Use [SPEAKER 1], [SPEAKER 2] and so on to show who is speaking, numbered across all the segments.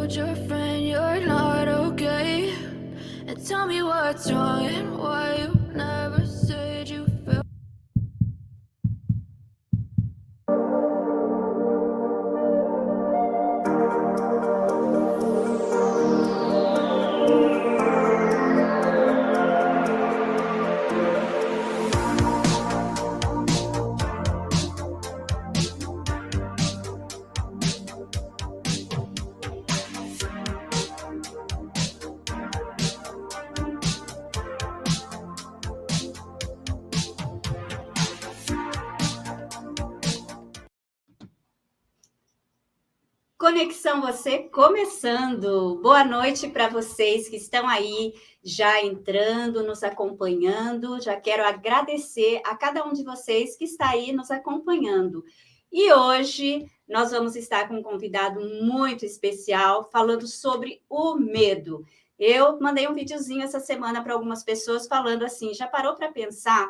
[SPEAKER 1] told your friend you're not okay, and tell me what's wrong and why you never said you felt.
[SPEAKER 2] Conexão Você começando. Boa noite para vocês que estão aí já entrando, nos acompanhando. Já quero agradecer a cada um de vocês que está aí nos acompanhando. E hoje nós vamos estar com um convidado muito especial falando sobre o medo. Eu mandei um videozinho essa semana para algumas pessoas falando assim, já parou para pensar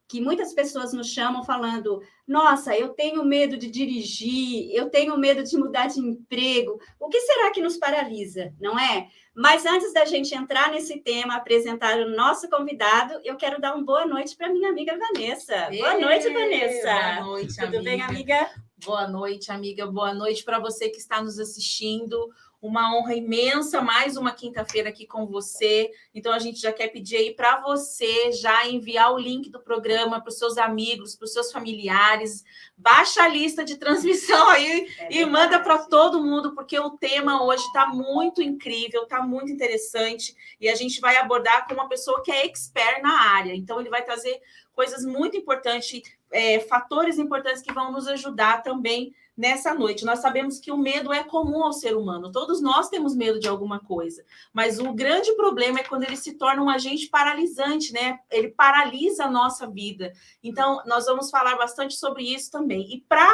[SPEAKER 2] que muitas pessoas nos chamam falando: nossa, eu tenho medo de dirigir, eu tenho medo de mudar de emprego. O que será que nos paralisa, não é? Mas antes da gente entrar nesse tema, apresentar o nosso convidado, eu quero dar uma boa noite para minha amiga Vanessa. Boa noite, Vanessa.
[SPEAKER 3] Boa noite,
[SPEAKER 2] Tudo
[SPEAKER 3] amiga.
[SPEAKER 2] bem, amiga?
[SPEAKER 3] Boa noite, amiga. Boa noite para você que está nos assistindo. Uma honra imensa, mais uma quinta-feira aqui com você. Então, a gente já quer pedir aí para você já enviar o link do programa para os seus amigos, para os seus familiares. Baixa a lista de transmissão aí e manda para todo mundo, porque o tema hoje está muito incrível, está muito interessante. E a gente vai abordar com uma pessoa que é expert na área. Então, ele vai trazer coisas muito importantes, fatores importantes que vão nos ajudar também nessa noite. Nós sabemos que o medo é comum ao ser humano. Todos nós temos medo de alguma coisa. Mas o grande problema é quando ele se torna um agente paralisante, né? Ele paralisa a nossa vida. Então, nós vamos falar bastante sobre isso também. E para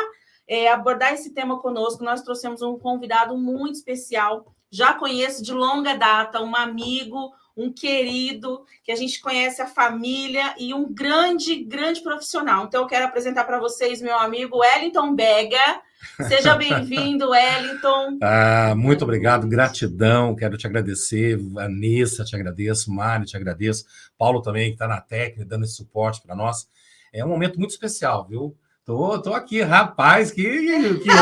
[SPEAKER 3] abordar esse tema conosco, nós trouxemos um convidado muito especial. Já conheço de longa data, um amigo, um querido, que a gente conhece a família e um grande, grande profissional. Então, eu quero apresentar para vocês meu amigo Wellington Bega. Seja bem-vindo, Wellington.
[SPEAKER 4] Muito obrigado, gratidão, quero te agradecer, Vanessa, te agradeço, Mário, te agradeço, Paulo também, que está na técnica, dando esse suporte para nós. É um momento muito especial, viu? Tô aqui, rapaz, que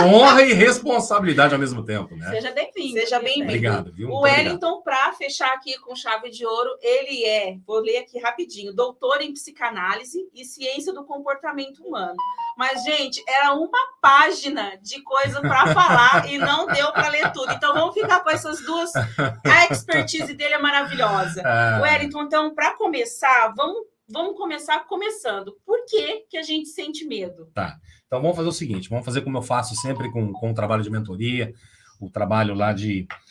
[SPEAKER 4] honra e responsabilidade ao mesmo tempo, né?
[SPEAKER 2] Seja bem-vindo.
[SPEAKER 3] Seja bem-vindo.
[SPEAKER 4] Obrigado, viu?
[SPEAKER 3] O Wellington, para fechar aqui com chave de ouro, ele vou ler aqui rapidinho, doutor em psicanálise e ciência do comportamento humano. Mas, gente, era uma página de coisa para falar e não deu para ler tudo. Então, vamos ficar com essas duas. A expertise dele é maravilhosa. Wellington, então, para começar, vamos começar começando. Por que a gente sente medo?
[SPEAKER 4] Tá. Então, vamos fazer o seguinte. Vamos fazer como eu faço sempre com o trabalho de mentoria, o trabalho lá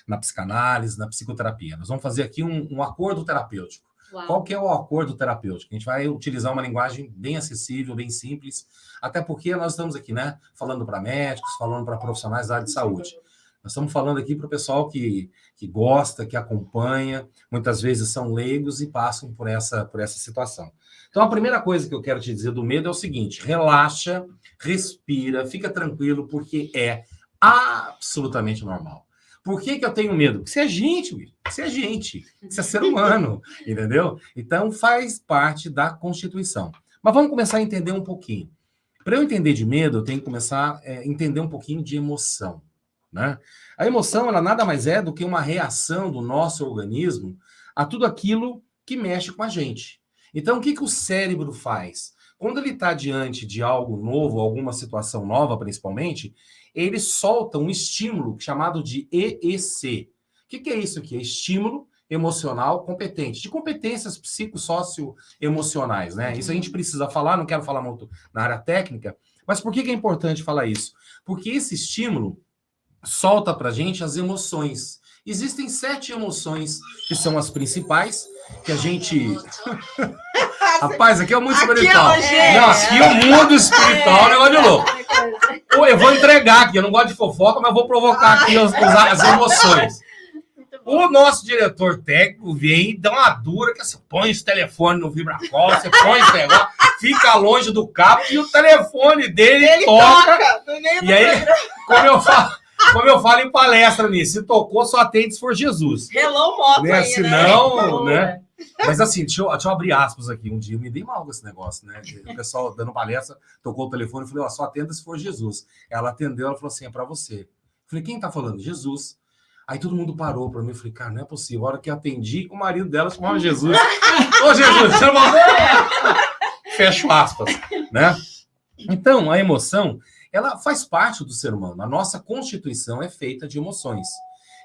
[SPEAKER 4] na psicanálise, na psicoterapia. Nós vamos fazer aqui um acordo terapêutico. Uau. Qual que é o acordo terapêutico? A gente vai utilizar uma linguagem bem acessível, bem simples, até porque nós estamos aqui, né, falando para médicos, falando para profissionais da área de saúde. Nós estamos falando aqui para o pessoal que gosta, que acompanha, muitas vezes são leigos e passam por essa situação. Então, a primeira coisa que eu quero te dizer do medo é o seguinte: relaxa, respira, fica tranquilo, porque é absolutamente normal. Por que eu tenho medo? Porque você é gente, você é ser humano, entendeu? Então, faz parte da Constituição. Mas vamos começar a entender um pouquinho. Para eu entender de medo, eu tenho que começar a entender um pouquinho de emoção. Né? A emoção, ela nada mais é do que uma reação do nosso organismo a tudo aquilo que mexe com a gente. Então, o que o cérebro faz? Quando ele está diante de algo novo, alguma situação nova, principalmente, ele solta um estímulo chamado de EEC. O que é isso aqui? É estímulo emocional competente, de competências psicossocioemocionais, né? Isso a gente precisa falar, não quero falar muito na área técnica, mas por que é importante falar isso? Porque esse estímulo solta pra gente as emoções. Existem 7 emoções que são as principais, que a gente... Rapaz, aqui é o mundo espiritual. Não, aqui é o mundo espiritual, negócio de louco. Eu vou entregar aqui, eu não gosto de fofoca, mas vou provocar aqui as emoções. O nosso diretor técnico vem e dá uma dura, que você põe esse telefone no vibracol, você põe esse negócio, fica longe do cabo e o telefone dele toca. E aí, como eu falo... como eu falo em palestra nisso, se tocou, só atende se for Jesus.
[SPEAKER 3] Hello, moto
[SPEAKER 4] Né?
[SPEAKER 3] aí,
[SPEAKER 4] Senão,
[SPEAKER 3] né?
[SPEAKER 4] né? Mas assim, deixa eu abrir aspas aqui. Um dia eu me dei mal com esse negócio, né? O pessoal dando palestra, tocou o telefone e falei, ó, só atenda se for Jesus. Ela atendeu, ela falou assim, é pra você. Eu falei, quem tá falando? Jesus. Aí todo mundo parou pra mim, eu falei, cara, não é possível. A hora que eu atendi, o marido dela chamava Jesus. Ô, Jesus, chama... Fecho aspas, né? Então, a emoção, ela faz parte do ser humano. A nossa constituição é feita de emoções.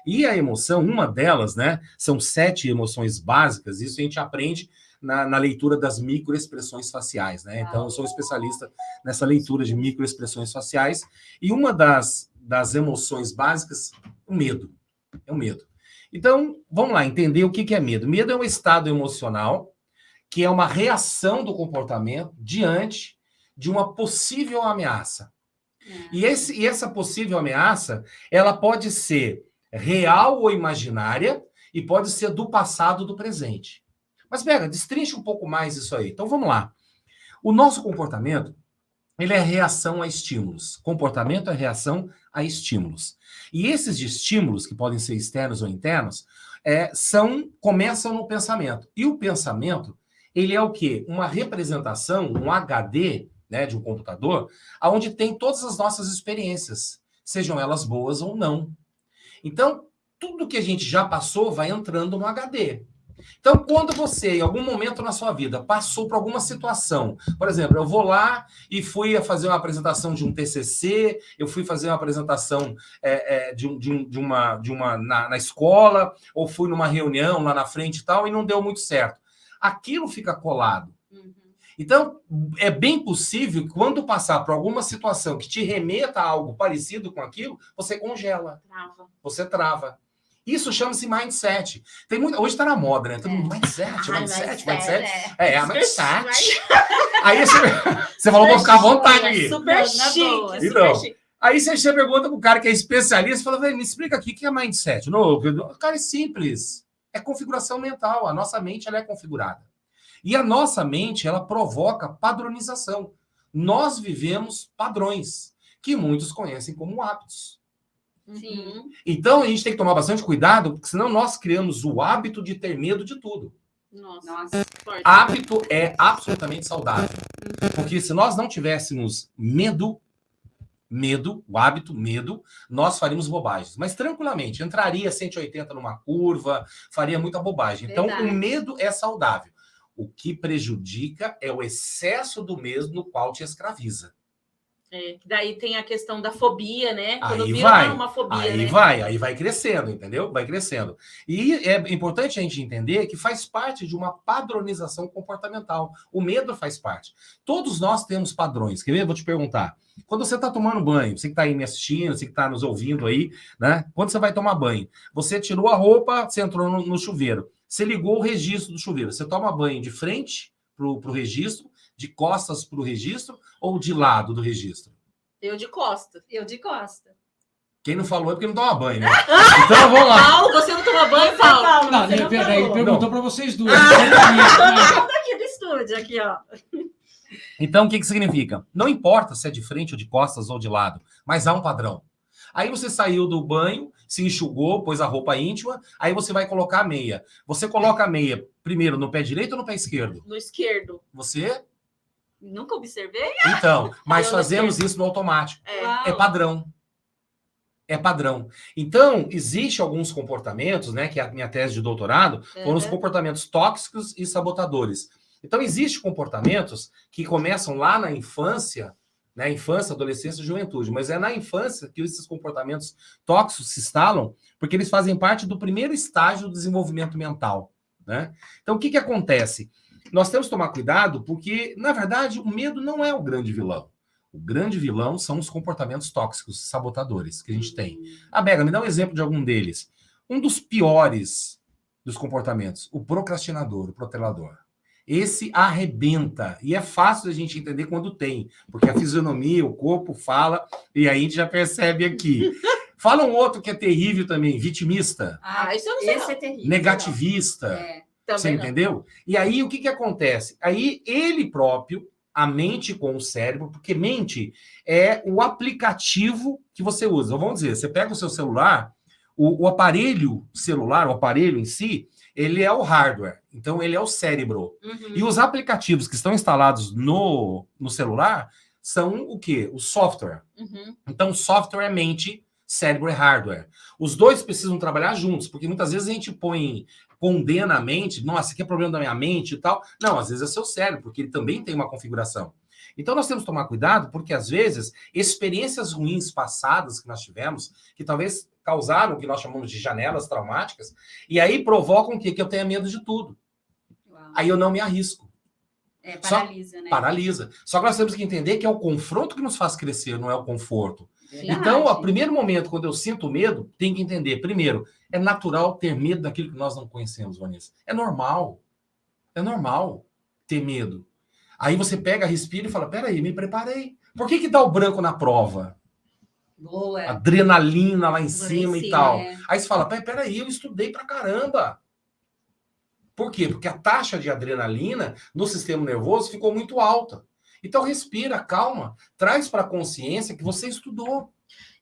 [SPEAKER 4] E a emoção, uma delas, né, são 7 emoções básicas, isso a gente aprende na leitura das microexpressões faciais, né? Então, eu sou especialista nessa leitura de microexpressões faciais, e uma das emoções básicas, o medo. É o medo. Então, vamos lá, entender o que é medo. Medo é um estado emocional que é uma reação do comportamento diante de uma possível ameaça. E essa possível ameaça, ela pode ser real ou imaginária e pode ser do passado ou do presente. Mas, pega, destrincha um pouco mais isso aí. Então, vamos lá. O nosso comportamento, ele é reação a estímulos. Comportamento é reação a estímulos. E esses estímulos, que podem ser externos ou internos, começam no pensamento. E o pensamento, ele é o quê? Uma representação, um HD, né, de um computador, onde tem todas as nossas experiências, sejam elas boas ou não. Então, tudo que a gente já passou vai entrando no HD. Então, quando você, em algum momento na sua vida, passou por alguma situação, por exemplo, eu vou lá e fui fazer uma apresentação de um TCC, eu fui fazer uma apresentação na escola, ou fui numa reunião lá na frente e tal, e não deu muito certo. Aquilo fica colado. Então, é bem possível que quando passar por alguma situação que te remeta a algo parecido com aquilo, você congela. Você trava. Isso chama-se mindset. Hoje está na moda, né? Todo mundo, mindset. Mindset. Aí você falou, vou ficar à vontade aqui.
[SPEAKER 3] Super chique.
[SPEAKER 4] Então, aí você pergunta pro cara que é especialista, fala, me explica aqui o que é mindset. Não, cara, é simples. É configuração mental. A nossa mente, ela é configurada. E a nossa mente, ela provoca padronização. Nós vivemos padrões, que muitos conhecem como hábitos.
[SPEAKER 2] Sim.
[SPEAKER 4] Então, a gente tem que tomar bastante cuidado, porque senão nós criamos o hábito de ter medo de tudo.
[SPEAKER 2] Nossa.
[SPEAKER 4] Hábito é absolutamente saudável. Porque se nós não tivéssemos medo, nós faríamos bobagens. Mas tranquilamente, entraria 180 numa curva, faria muita bobagem. Então,
[SPEAKER 2] Verdade.
[SPEAKER 4] o medo é saudável. O que prejudica é o excesso do mesmo no qual te escraviza.
[SPEAKER 3] Daí tem a questão da fobia, né? Quando
[SPEAKER 4] Aí
[SPEAKER 3] vira
[SPEAKER 4] vai,
[SPEAKER 3] uma fobia,
[SPEAKER 4] aí vai crescendo, entendeu? Vai crescendo. E é importante a gente entender que faz parte de uma padronização comportamental. O medo faz parte. Todos nós temos padrões. Quer ver? Vou te perguntar. Quando você está tomando banho, você que está aí me assistindo, você que está nos ouvindo aí, né? Quando você vai tomar banho, você tirou a roupa, você entrou no chuveiro, você ligou o registro do chuveiro. Você toma banho de frente para o registro, de costas para o registro ou de lado do registro?
[SPEAKER 3] Eu de costa.
[SPEAKER 2] Eu de costa.
[SPEAKER 4] Quem não falou é porque não toma banho, né? Então vamos lá.
[SPEAKER 3] Paulo, você não toma banho, Paulo?
[SPEAKER 5] Não, peraí, ele perguntou para vocês duas.
[SPEAKER 2] Aqui do estúdio, aqui, ó.
[SPEAKER 4] Então, o que significa? Não importa se é de frente ou de costas ou de lado, mas há um padrão. Aí você saiu do banho, se enxugou, pôs a roupa íntima, aí você vai colocar a meia. Você coloca a meia primeiro no pé direito ou no pé esquerdo?
[SPEAKER 3] No esquerdo.
[SPEAKER 4] Você?
[SPEAKER 2] Nunca observei.
[SPEAKER 4] Então, mas
[SPEAKER 3] Eu no
[SPEAKER 4] fazemos isso no automático.
[SPEAKER 3] É.
[SPEAKER 4] É padrão. É padrão. Então, existe alguns comportamentos, né, que é a minha tese de doutorado, foram os comportamentos tóxicos e sabotadores. Então, existem comportamentos que começam lá na infância, né, infância, adolescência e juventude, mas é na infância que esses comportamentos tóxicos se instalam, porque eles fazem parte do primeiro estágio do desenvolvimento mental, né? Então, o que acontece? Nós temos que tomar cuidado porque, na verdade, o medo não é o grande vilão. O grande vilão são os comportamentos tóxicos, sabotadores que a gente tem. Bega, me dá um exemplo de algum deles. Um dos piores dos comportamentos, o procrastinador, o protelador. Esse arrebenta. E é fácil a gente entender quando tem, porque a fisionomia, o corpo fala, e aí a gente já percebe aqui. Fala um outro que é terrível também, vitimista.
[SPEAKER 3] Isso eu não sei.
[SPEAKER 2] Esse é terrível.
[SPEAKER 4] Negativista.
[SPEAKER 2] É.
[SPEAKER 3] Também
[SPEAKER 4] Você
[SPEAKER 3] não.
[SPEAKER 4] entendeu? E aí, o que acontece? Aí, ele próprio a mente com o cérebro, porque mente é o aplicativo que você usa. Então, vamos dizer, você pega o seu celular, o aparelho celular, o aparelho em si, ele é o hardware, então ele é o cérebro. E os aplicativos que estão instalados no celular são o quê? O software. Então, software é mente, cérebro é hardware. Os dois precisam trabalhar juntos, porque muitas vezes a gente condena a mente, nossa, que é problema da minha mente e tal. Não, às vezes é seu cérebro, porque ele também tem uma configuração. Então nós temos que tomar cuidado, porque às vezes experiências ruins passadas que nós tivemos, que talvez causaram o que nós chamamos de janelas traumáticas, e aí provocam o quê? Que eu tenha medo de tudo.
[SPEAKER 2] Uau.
[SPEAKER 4] Aí eu não me arrisco.
[SPEAKER 2] Paralisa, né?
[SPEAKER 4] Paralisa. Só que nós temos que entender que é o confronto que nos faz crescer, não é o conforto.
[SPEAKER 2] Verdade.
[SPEAKER 4] Então, o primeiro momento, quando eu sinto medo, tem que entender. Primeiro, é natural ter medo daquilo que nós não conhecemos, Vanessa. É normal. É normal ter medo. Aí você pega, respira e fala, peraí, me preparei. Por que dá o branco na prova?
[SPEAKER 2] Boa.
[SPEAKER 4] Adrenalina lá em cima e tal.
[SPEAKER 2] É.
[SPEAKER 4] Aí você fala, peraí, eu estudei pra caramba. Por quê? Porque a taxa de adrenalina no sistema nervoso ficou muito alta. Então, respira, calma, traz para a consciência que você estudou.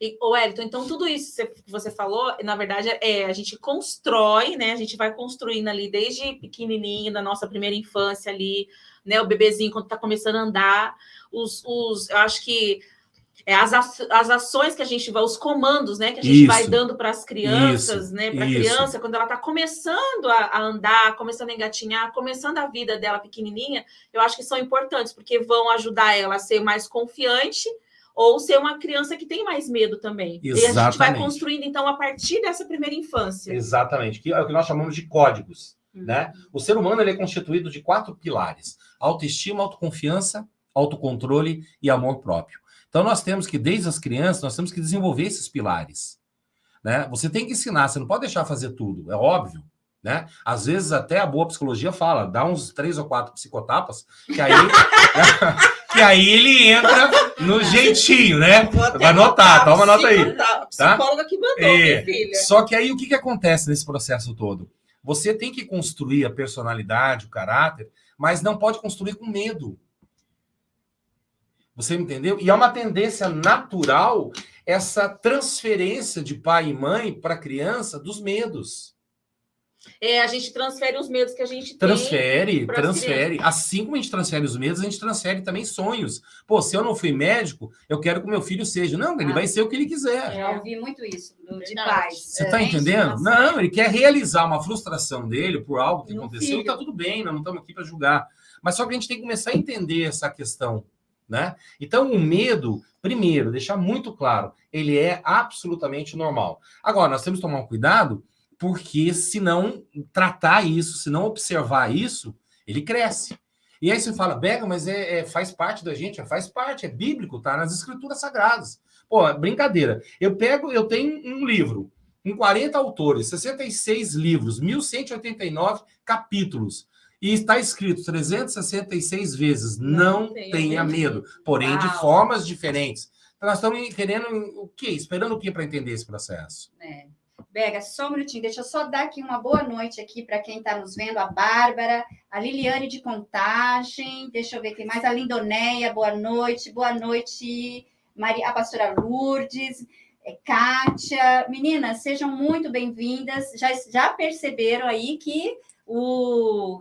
[SPEAKER 3] E, Wellington, então tudo isso que você falou, na verdade, a gente constrói, né? A gente vai construindo ali desde pequenininho, na nossa primeira infância ali, né? O bebezinho, quando está começando a andar, eu acho que as ações que a gente vai, os comandos, né, que a gente vai dando para as crianças, né, para a criança, quando ela está começando a andar, começando a engatinhar, começando a vida dela pequenininha, eu acho que são importantes, porque vão ajudar ela a ser mais confiante ou ser uma criança que tem mais medo também.
[SPEAKER 4] Exatamente.
[SPEAKER 3] E a gente vai construindo, então, a partir dessa primeira infância.
[SPEAKER 4] Exatamente, que é o que nós chamamos de códigos, né? O ser humano ele é constituído de 4 pilares: autoestima, autoconfiança, autocontrole e amor próprio. Então, nós temos que, desde as crianças, nós temos que desenvolver esses pilares, né? Você tem que ensinar, você não pode deixar fazer tudo, é óbvio, né? Às vezes, até a boa psicologia fala, dá uns 3 ou 4 psicotapas, que aí, que aí ele entra no jeitinho, né? Vai anotar, toma nota aí.
[SPEAKER 3] A psicóloga que mandou, minha filha.
[SPEAKER 4] Só que aí, o que acontece nesse processo todo? Você tem que construir a personalidade, o caráter, mas não pode construir com medo. Você me entendeu? E é uma tendência natural essa transferência de pai e mãe para a criança dos medos.
[SPEAKER 3] A gente transfere os medos que a gente
[SPEAKER 4] transfere. Assim como a gente transfere os medos, a gente transfere também sonhos. Pô, se eu não fui médico, eu quero que o meu filho seja. Não, ele vai ser o que ele quiser.
[SPEAKER 2] Já ouvi muito isso de pais.
[SPEAKER 4] Você está entendendo? Não, ele quer realizar uma frustração dele por algo que aconteceu e tá tudo bem, nós não estamos aqui para julgar. Mas só que a gente tem que começar a entender essa questão, né? Então, o medo, primeiro, deixar muito claro, ele é absolutamente normal. Agora, nós temos que tomar um cuidado, porque se não tratar isso, se não observar isso, ele cresce. E aí você fala, Bega, mas faz parte da gente, faz parte, é bíblico, tá nas escrituras sagradas. Pô, brincadeira. Eu tenho um livro, com 40 autores, 66 livros, 1.189 capítulos. E está escrito 366 vezes, não tenha medo, porém de formas diferentes. Então, nós estamos querendo o quê? Esperando o quê para entender esse processo?
[SPEAKER 2] Bega, só um minutinho, deixa eu só dar aqui uma boa noite aqui para quem está nos vendo, a Bárbara, a Liliane de Contagem, deixa eu ver quem mais, a Lindonéia, boa noite, Maria, a pastora Lourdes, Kátia, meninas, sejam muito bem-vindas, já perceberam aí que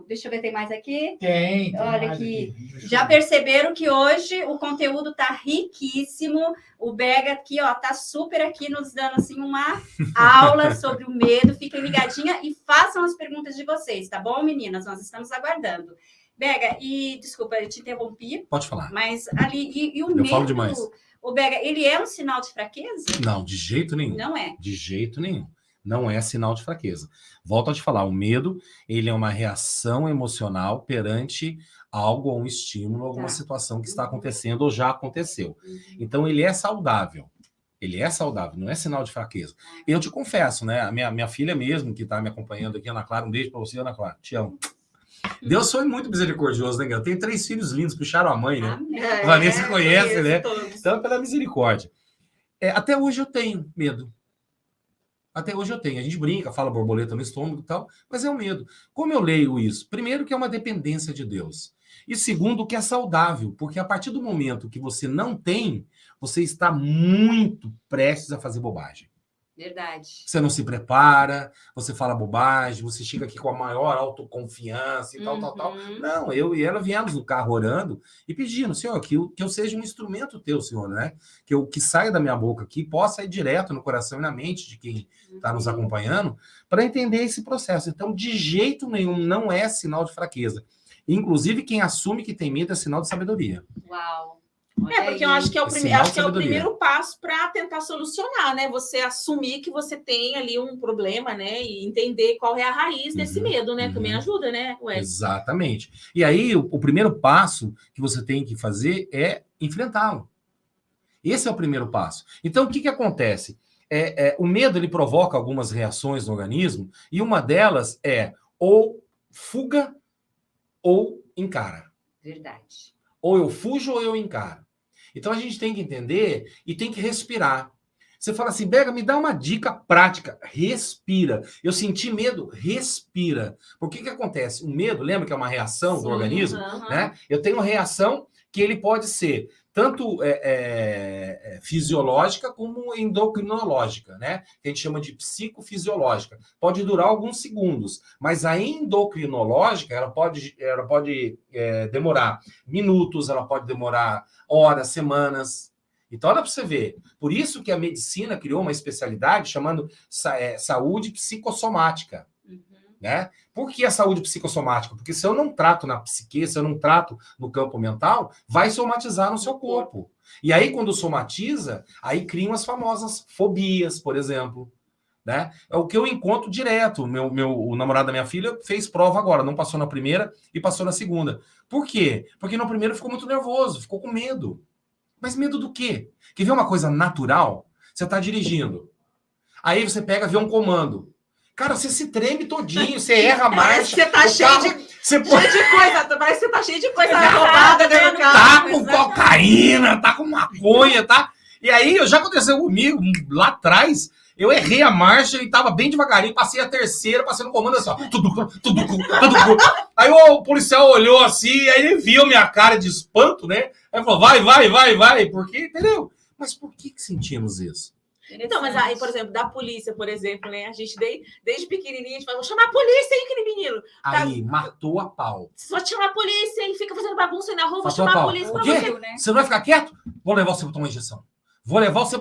[SPEAKER 2] deixa eu ver, tem mais aqui?
[SPEAKER 5] Tem
[SPEAKER 2] olha
[SPEAKER 5] mais
[SPEAKER 2] aqui. Já perceberam que hoje o conteúdo tá riquíssimo. O Bega aqui, ó, tá super aqui nos dando assim uma aula sobre o medo. Fiquem ligadinha e façam as perguntas de vocês, tá bom, meninas? Nós estamos aguardando. Bega, e desculpa, eu te interrompi.
[SPEAKER 4] Pode falar.
[SPEAKER 2] Mas ali e o
[SPEAKER 4] eu
[SPEAKER 2] medo.
[SPEAKER 4] Falo demais.
[SPEAKER 2] O Bega, ele é um sinal de fraqueza?
[SPEAKER 4] Não, de jeito nenhum.
[SPEAKER 2] Não é.
[SPEAKER 4] De jeito nenhum. Não é sinal de fraqueza. Volto a te falar, o medo, ele é uma reação emocional perante algo ou um estímulo, alguma situação que está acontecendo ou já aconteceu. Então, ele é saudável. Ele é saudável, não é sinal de fraqueza. Eu te confesso, né? A minha filha mesmo, que está me acompanhando aqui, Ana Clara, um beijo para você, Ana Clara. Te amo. Deus foi muito misericordioso, né? Eu tenho 3 filhos lindos, puxaram a mãe, né? Vanessa conhece, né?
[SPEAKER 3] Todos.
[SPEAKER 4] Então, pela misericórdia. Até hoje eu tenho medo. Até hoje eu tenho. A gente brinca, fala borboleta no estômago e tal, mas é o medo. Como eu leio isso? Primeiro que é uma dependência de Deus. E segundo, que é saudável, porque a partir do momento que você não tem, você está muito prestes a fazer bobagem.
[SPEAKER 2] Verdade.
[SPEAKER 4] Você não se prepara, você fala bobagem, você chega aqui com a maior autoconfiança e tal. Não, eu e ela viemos no carro orando e pedindo, Senhor, que eu seja um instrumento teu, Senhor, né? Que o que saia da minha boca aqui possa ir direto no coração e na mente de quem está nos acompanhando para entender esse processo. Então, de jeito nenhum, não é sinal de fraqueza. Inclusive, quem assume que tem medo é sinal de sabedoria.
[SPEAKER 2] Uau.
[SPEAKER 3] Porque eu acho que é o,
[SPEAKER 4] sinal de
[SPEAKER 3] acho que é o
[SPEAKER 4] sabedoria.
[SPEAKER 3] primeiro passo para tentar solucionar, né? Você assumir que você tem ali um problema, né? E entender qual é a raiz desse medo, né? Também ajuda, né, Wesley?
[SPEAKER 4] Exatamente. E aí, o primeiro passo que você tem que fazer é enfrentá-lo. Esse é o primeiro passo. Então, o que acontece? O medo, ele provoca algumas reações no organismo, e uma delas é ou fuga ou encara.
[SPEAKER 2] Verdade.
[SPEAKER 4] Ou eu fujo ou eu encaro. Então a gente tem que entender e tem que respirar. Você fala assim, Bega, me dá uma dica prática. Respira. Eu senti medo, respira. Porque que acontece? O medo, lembra que é uma reação do organismo? Né? Eu tenho uma reação que ele pode ser tanto fisiológica como endocrinológica, né? Que a gente chama de psicofisiológica. Pode durar alguns segundos, mas a endocrinológica ela pode demorar minutos, ela pode demorar horas, semanas. Então, olha para você ver. Por isso que a medicina criou uma especialidade chamando saúde psicossomática. Né? Por que a saúde psicossomática? Porque se eu não trato na psique, se eu não trato no campo mental, vai somatizar no seu corpo. E aí, quando somatiza, aí criam as famosas fobias, por exemplo. Né? É o que eu encontro direto. O namorado da minha filha fez prova agora, não passou na primeira e passou na segunda. Por quê? Porque no primeiro ficou muito nervoso, ficou com medo. Mas medo do quê? Quer ver uma coisa natural? Você está dirigindo. Aí você pega, vê um comando. Cara, você se treme todinho, você erra a marcha.
[SPEAKER 3] Você tá cheio de coisa, parece que você tá cheio de coisa roubada dentro do carro.
[SPEAKER 4] Tá com cocaína, tá com maconha, tá? E aí, já aconteceu comigo, lá atrás, eu errei a marcha e tava bem devagarinho, passei a terceira, passei no comando assim, ó. Aí o policial olhou assim, aí ele viu minha cara de espanto, né? Aí falou, vai, porque, entendeu? Mas por que sentimos isso?
[SPEAKER 3] Então, mas aí, por exemplo, da polícia, por exemplo, né? A gente, desde pequenininho, a gente fala, vou chamar a polícia, hein, aquele menino.
[SPEAKER 4] Aí, matou a pau.
[SPEAKER 3] Só chama a polícia, ele fica fazendo bagunça aí na rua, vou chamar a polícia pra você.
[SPEAKER 4] Né? Você não vai ficar quieto? Vou levar você pra tomar uma injeção. Olha o moço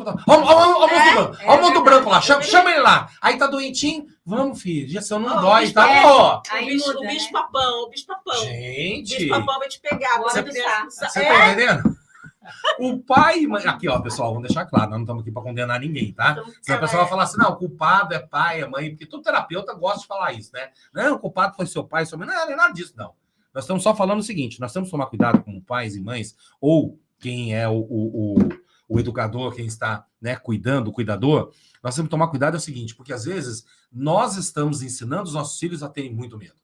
[SPEAKER 4] do branco lá, chama ele lá. Aí tá doentinho, vamos, filho, injeção não dói, tá?
[SPEAKER 3] O bicho papão.
[SPEAKER 4] Gente.
[SPEAKER 3] O bicho papão vai te pegar.
[SPEAKER 4] Você tá entendendo? O pai... Aqui, ó, pessoal, vamos deixar claro, nós não estamos aqui para condenar ninguém, tá? Senão a pessoa vai falar assim, não, o culpado é pai, é mãe, porque todo terapeuta gosta de falar isso, né? Não, o culpado foi seu pai, sua mãe. Não é nada disso, não. Nós estamos só falando o seguinte, nós temos que tomar cuidado com pais e mães, ou quem é o educador, quem está, né, cuidando, o cuidador, nós temos que tomar cuidado é o seguinte, porque às vezes nós estamos ensinando os nossos filhos a terem muito medo.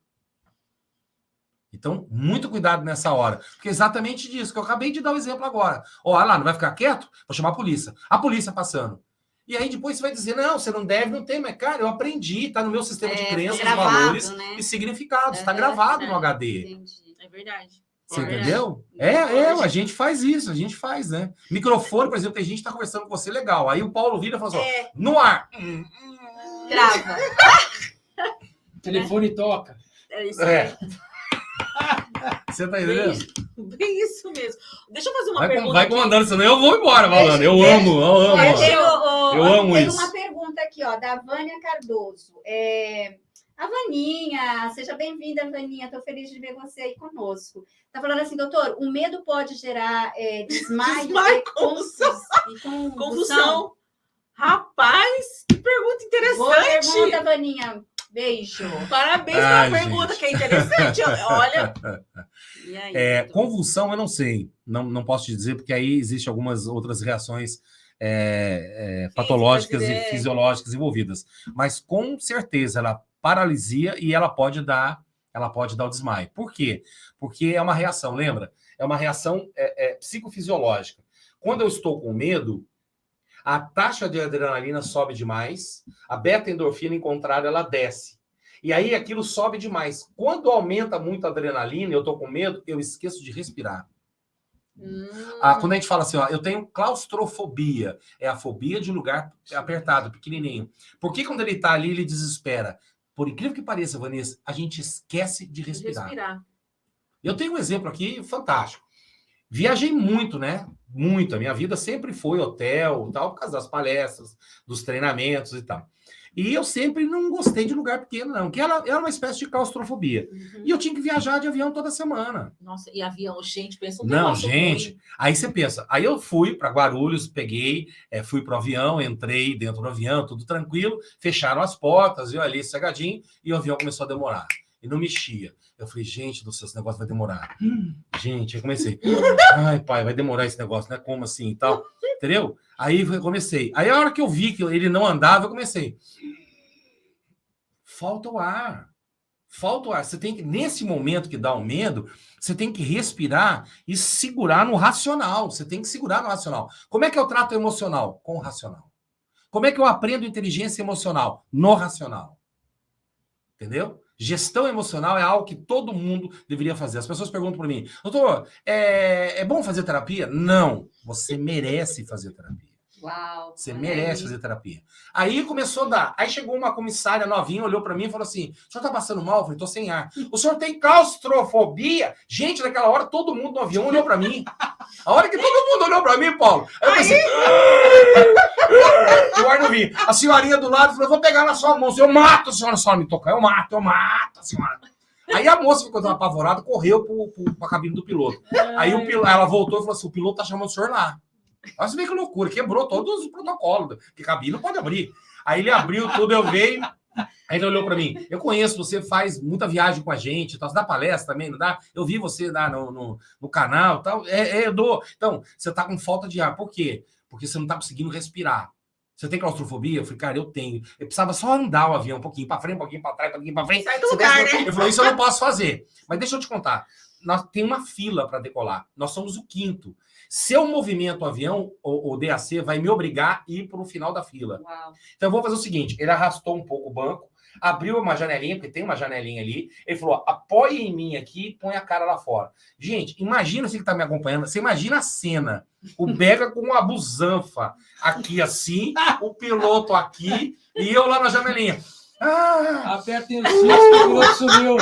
[SPEAKER 4] Então, muito cuidado nessa hora. Porque é exatamente disso que eu acabei de dar o exemplo agora. Olha lá, não vai ficar quieto? Vou chamar a polícia. A polícia passando. E aí depois você vai dizer, não, você não deve, não tem. Mas, cara, eu aprendi, está no meu sistema de crenças,
[SPEAKER 2] gravado,
[SPEAKER 4] valores,
[SPEAKER 2] né?
[SPEAKER 4] E significados. Está gravado no HD.
[SPEAKER 2] Entendi.
[SPEAKER 3] É verdade.
[SPEAKER 4] Você entendeu? A gente faz isso, a gente faz, né? Microfone, por exemplo, tem gente que está conversando com você legal. Aí o Paulo vira e fala assim, no ar.
[SPEAKER 2] Grava.
[SPEAKER 5] O telefone toca.
[SPEAKER 3] É isso aí.
[SPEAKER 4] Você tá entendendo?
[SPEAKER 3] Bem isso mesmo. Deixa eu fazer uma pergunta.
[SPEAKER 4] Vai comandando, senão eu vou embora, falando. Eu amo. Eu amo
[SPEAKER 2] tem
[SPEAKER 4] isso.
[SPEAKER 2] Tem uma pergunta aqui, ó, da Vânia Cardoso. A Vaninha, seja bem-vinda, Vaninha. Estou feliz de ver você aí conosco. Tá falando assim, doutor, o medo pode gerar desmaio e
[SPEAKER 3] confusão. Rapaz, que pergunta interessante.
[SPEAKER 2] Boa pergunta, Vaninha. Beijo.
[SPEAKER 3] Parabéns pela pergunta, que é interessante. Olha.
[SPEAKER 2] E aí,
[SPEAKER 4] convulsão, eu não sei. Não posso te dizer, porque aí existem algumas outras reações patológicas e fisiológicas envolvidas. Mas, com certeza, ela paralisia e ela pode dar o desmaio. Por quê? Porque é uma reação, lembra? É uma reação psicofisiológica. Quando eu estou com medo, a taxa de adrenalina sobe demais, a beta-endorfina, em contrário, ela desce. E aí aquilo sobe demais. Quando aumenta muito a adrenalina, eu tô com medo, eu esqueço de respirar. Quando a gente fala assim, ó, eu tenho claustrofobia, é a fobia de lugar apertado, pequenininho. Por que quando ele tá ali, ele desespera? Por incrível que pareça, Vanessa, a gente esquece de respirar. Eu tenho um exemplo aqui fantástico. Viajei muito, né? Muito. A minha vida sempre foi hotel e tal, por causa das palestras, dos treinamentos e tal. E eu sempre não gostei de lugar pequeno, não, que era uma espécie de claustrofobia. E eu tinha que viajar de avião toda semana.
[SPEAKER 3] Nossa, e avião, gente, pensa
[SPEAKER 4] Não, gente, aí você pensa. Aí eu fui para Guarulhos, peguei, fui pro avião, entrei dentro do avião, tudo tranquilo, fecharam as portas, eu ali cegadinho, e o avião começou a demorar. E não mexia. Eu falei, gente do céu, esse negócio vai demorar. Gente, eu comecei. Ai, pai, vai demorar esse negócio, né? Como assim e tal? Entendeu? Aí eu comecei. Aí a hora que eu vi que ele não andava, eu comecei. Falta o ar. Falta o ar. Você tem que, nesse momento que dá o medo, você tem que respirar e segurar no racional. Você tem que segurar no racional. Como é que eu trato o emocional? Com o racional. Como é que eu aprendo inteligência emocional? No racional. Entendeu? Gestão emocional é algo que todo mundo deveria fazer. As pessoas perguntam para mim, doutor, é bom fazer terapia? Não. Você merece fazer terapia.
[SPEAKER 2] Uau!
[SPEAKER 4] Você merece fazer terapia. Aí começou a dar. Aí chegou uma comissária novinha, olhou para mim e falou assim, o senhor tá passando mal? Eu falei, tô sem ar. O senhor tem claustrofobia? Gente, naquela hora, todo mundo no avião olhou para mim. A hora que todo mundo olhou para mim, Paulo, aí eu pensei... O ar não vinha. A senhorinha do lado falou, vou pegar na sua mão. Eu mato a senhora, só me tocar. Eu mato a senhora. Aí a moça ficou apavorada, correu pra cabine do piloto. Aí ela voltou e falou assim, o piloto tá chamando o senhor lá. Olha, você vê que loucura, quebrou todos os protocolos, que cabine não pode abrir. Aí ele abriu tudo, eu veio, aí ele olhou para mim, eu conheço, você faz muita viagem com a gente, você dá palestra também, não dá? Eu vi você lá no canal e tal, eu dou. Então, você tá com falta de ar, por quê? Porque você não tá conseguindo respirar. Você tem claustrofobia? Eu falei, cara, eu tenho. Eu precisava só andar o avião um pouquinho para frente, um pouquinho para trás, um pouquinho para frente.
[SPEAKER 3] Sai do lugar, né?
[SPEAKER 4] Eu falei, isso eu não posso fazer. Mas deixa eu te contar, tem uma fila para decolar, nós somos o 5º. Se eu movimento o avião, o DAC vai me obrigar a ir para o final da fila.
[SPEAKER 2] Uau.
[SPEAKER 4] Então eu vou fazer o seguinte, ele arrastou um pouco o banco, abriu uma janelinha, porque tem uma janelinha ali, ele falou, apoie em mim aqui e põe a cara lá fora. Gente, imagina você que está me acompanhando, você imagina a cena, o Bega com uma busanfa aqui assim, o piloto aqui e eu lá na janelinha.
[SPEAKER 5] Apertem os cintos que o piloto sumiu.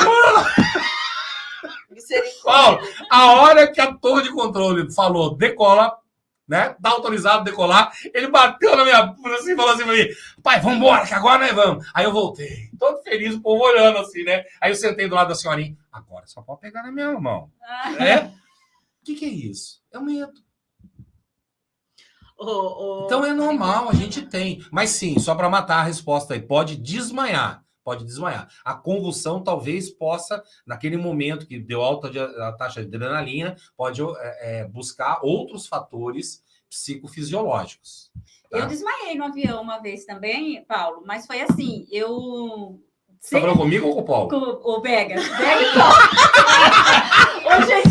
[SPEAKER 4] Paulo, a hora que a torre de controle falou decola, né? Tá autorizado a decolar, ele bateu na minha bunda assim e falou assim pra mim, pai, vambora, que agora nós vamos. Aí eu voltei, todo feliz, o povo olhando assim, né? Aí eu sentei do lado da senhorinha, agora só pode pegar na minha mão. O que é isso? É o medo. Então é normal, a gente tem. Mas sim, só para matar a resposta aí, pode desmaiar. Pode desmaiar. A convulsão talvez possa, naquele momento que deu alta a taxa de adrenalina, pode buscar outros fatores psicofisiológicos. Tá?
[SPEAKER 2] Eu desmaiei no avião uma vez também, Paulo, mas foi assim,
[SPEAKER 4] Você tá falando comigo ou com o Paulo?
[SPEAKER 2] Com o Bega. Ô, gente,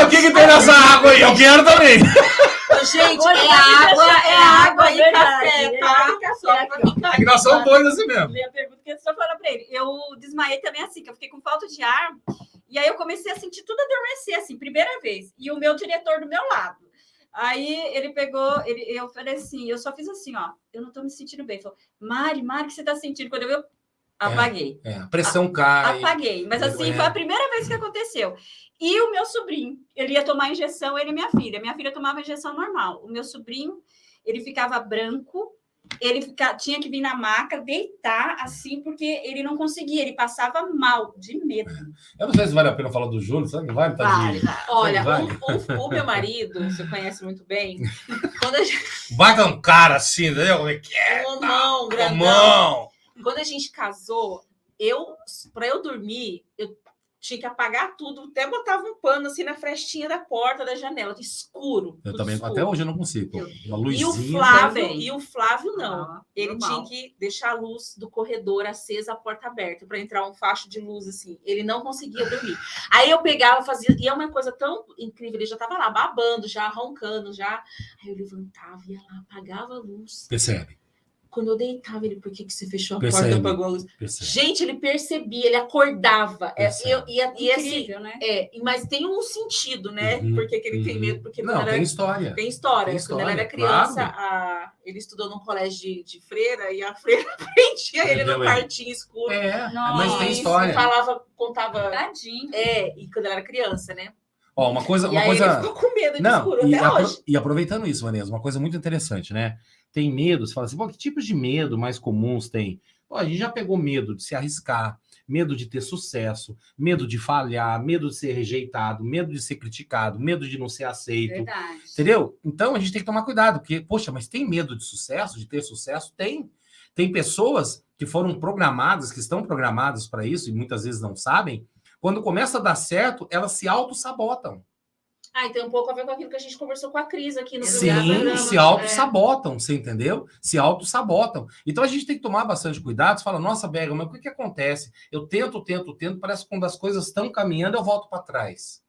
[SPEAKER 4] o que tem nessa água aí? Eu quero também.
[SPEAKER 3] Gente, é água e café, tá? Só pra ficar.
[SPEAKER 4] Nós somos dois assim mesmo.
[SPEAKER 2] Minha pergunta que eu estou falando para ele. Eu desmaiei também assim, que eu fiquei com falta de ar. E aí eu comecei a sentir tudo adormecer, assim, primeira vez. E o meu diretor do meu lado. Aí ele pegou, eu falei assim, eu só fiz assim, ó, eu não tô me sentindo bem. Ele falou, Mari, o que você tá sentindo? Quando eu apaguei.
[SPEAKER 4] A pressão cai.
[SPEAKER 2] Apaguei. Mas assim, foi a primeira vez que aconteceu. E o meu sobrinho, ele ia tomar injeção, ele e minha filha. Minha filha tomava injeção normal. O meu sobrinho, ele ficava branco, tinha que vir na maca, deitar assim, porque ele não conseguia, ele passava mal, de medo.
[SPEAKER 4] Eu não sei se vale a pena falar do Júlio, sabe? Vale, tadinho.
[SPEAKER 3] Olha, o meu marido, você conhece muito bem, quando a gente...
[SPEAKER 4] Vai com um cara assim, entendeu? Como é que é?
[SPEAKER 3] Homão, grandão. Quando a gente casou, para eu dormir, eu tinha que apagar tudo, até botava um pano assim na frestinha da porta da janela, escuro.
[SPEAKER 4] Eu também,
[SPEAKER 3] escuro.
[SPEAKER 4] até hoje eu não consigo. Uma luzinha.
[SPEAKER 3] E o Flávio não.
[SPEAKER 2] Normal.
[SPEAKER 3] Ele tinha que deixar a luz do corredor acesa, a porta aberta, para entrar um facho de luz assim. Ele não conseguia dormir. Aí eu pegava, fazia, e é uma coisa tão incrível, ele já estava lá babando, já roncando, já. Aí eu levantava, ia lá, apagava a luz.
[SPEAKER 4] Percebe?
[SPEAKER 3] Quando eu deitava, ele, por que você fechou a
[SPEAKER 4] Percebe.
[SPEAKER 3] porta, apagou a luz?
[SPEAKER 4] Percebe.
[SPEAKER 3] Gente, ele percebia, ele acordava.
[SPEAKER 4] Percebe.
[SPEAKER 3] E assim,
[SPEAKER 2] Incrível, né?
[SPEAKER 3] mas tem um sentido, né?
[SPEAKER 4] Uhum,
[SPEAKER 3] Porque que ele tem medo, porque
[SPEAKER 4] Não,
[SPEAKER 3] quando
[SPEAKER 4] tem
[SPEAKER 3] era,
[SPEAKER 4] história.
[SPEAKER 3] tem história.
[SPEAKER 4] Tem
[SPEAKER 3] Quando ele era
[SPEAKER 4] história,
[SPEAKER 3] criança, ele estudou num colégio de freira e a freira prendia ele no
[SPEAKER 4] Entendeu, hein?
[SPEAKER 3] quartinho escuro.
[SPEAKER 4] Mas tem
[SPEAKER 3] E
[SPEAKER 4] história.
[SPEAKER 3] falava, contava.
[SPEAKER 2] Tadinho.
[SPEAKER 3] E quando ela era criança, né?
[SPEAKER 4] Ó, uma coisa...
[SPEAKER 3] E aí ele ficou com medo de
[SPEAKER 4] Não,
[SPEAKER 3] escuro até hoje.
[SPEAKER 4] e aproveitando isso, Vanessa, uma coisa muito interessante, né? Tem medo, você fala assim, que tipos de medo mais comuns tem? Pô, a gente já pegou medo de se arriscar, medo de ter sucesso, medo de falhar, medo de ser rejeitado, medo de ser criticado, medo de não ser aceito.
[SPEAKER 2] Verdade.
[SPEAKER 4] Entendeu? Então a gente tem que tomar cuidado, porque, poxa, mas tem medo de sucesso, de ter sucesso? Tem. Tem pessoas que foram programadas, que estão programadas para isso, e muitas vezes não sabem, quando começa a dar certo, elas se auto-sabotam.
[SPEAKER 3] E tem um pouco a ver com aquilo que a gente conversou com a Cris aqui no
[SPEAKER 4] Sim,
[SPEAKER 3] programa.
[SPEAKER 4] se auto-sabotam, você entendeu? Se auto-sabotam. Então a gente tem que tomar bastante cuidado. Você fala, nossa, Bega, mas o que acontece? Eu tento, parece que quando as coisas estão caminhando, eu volto para trás.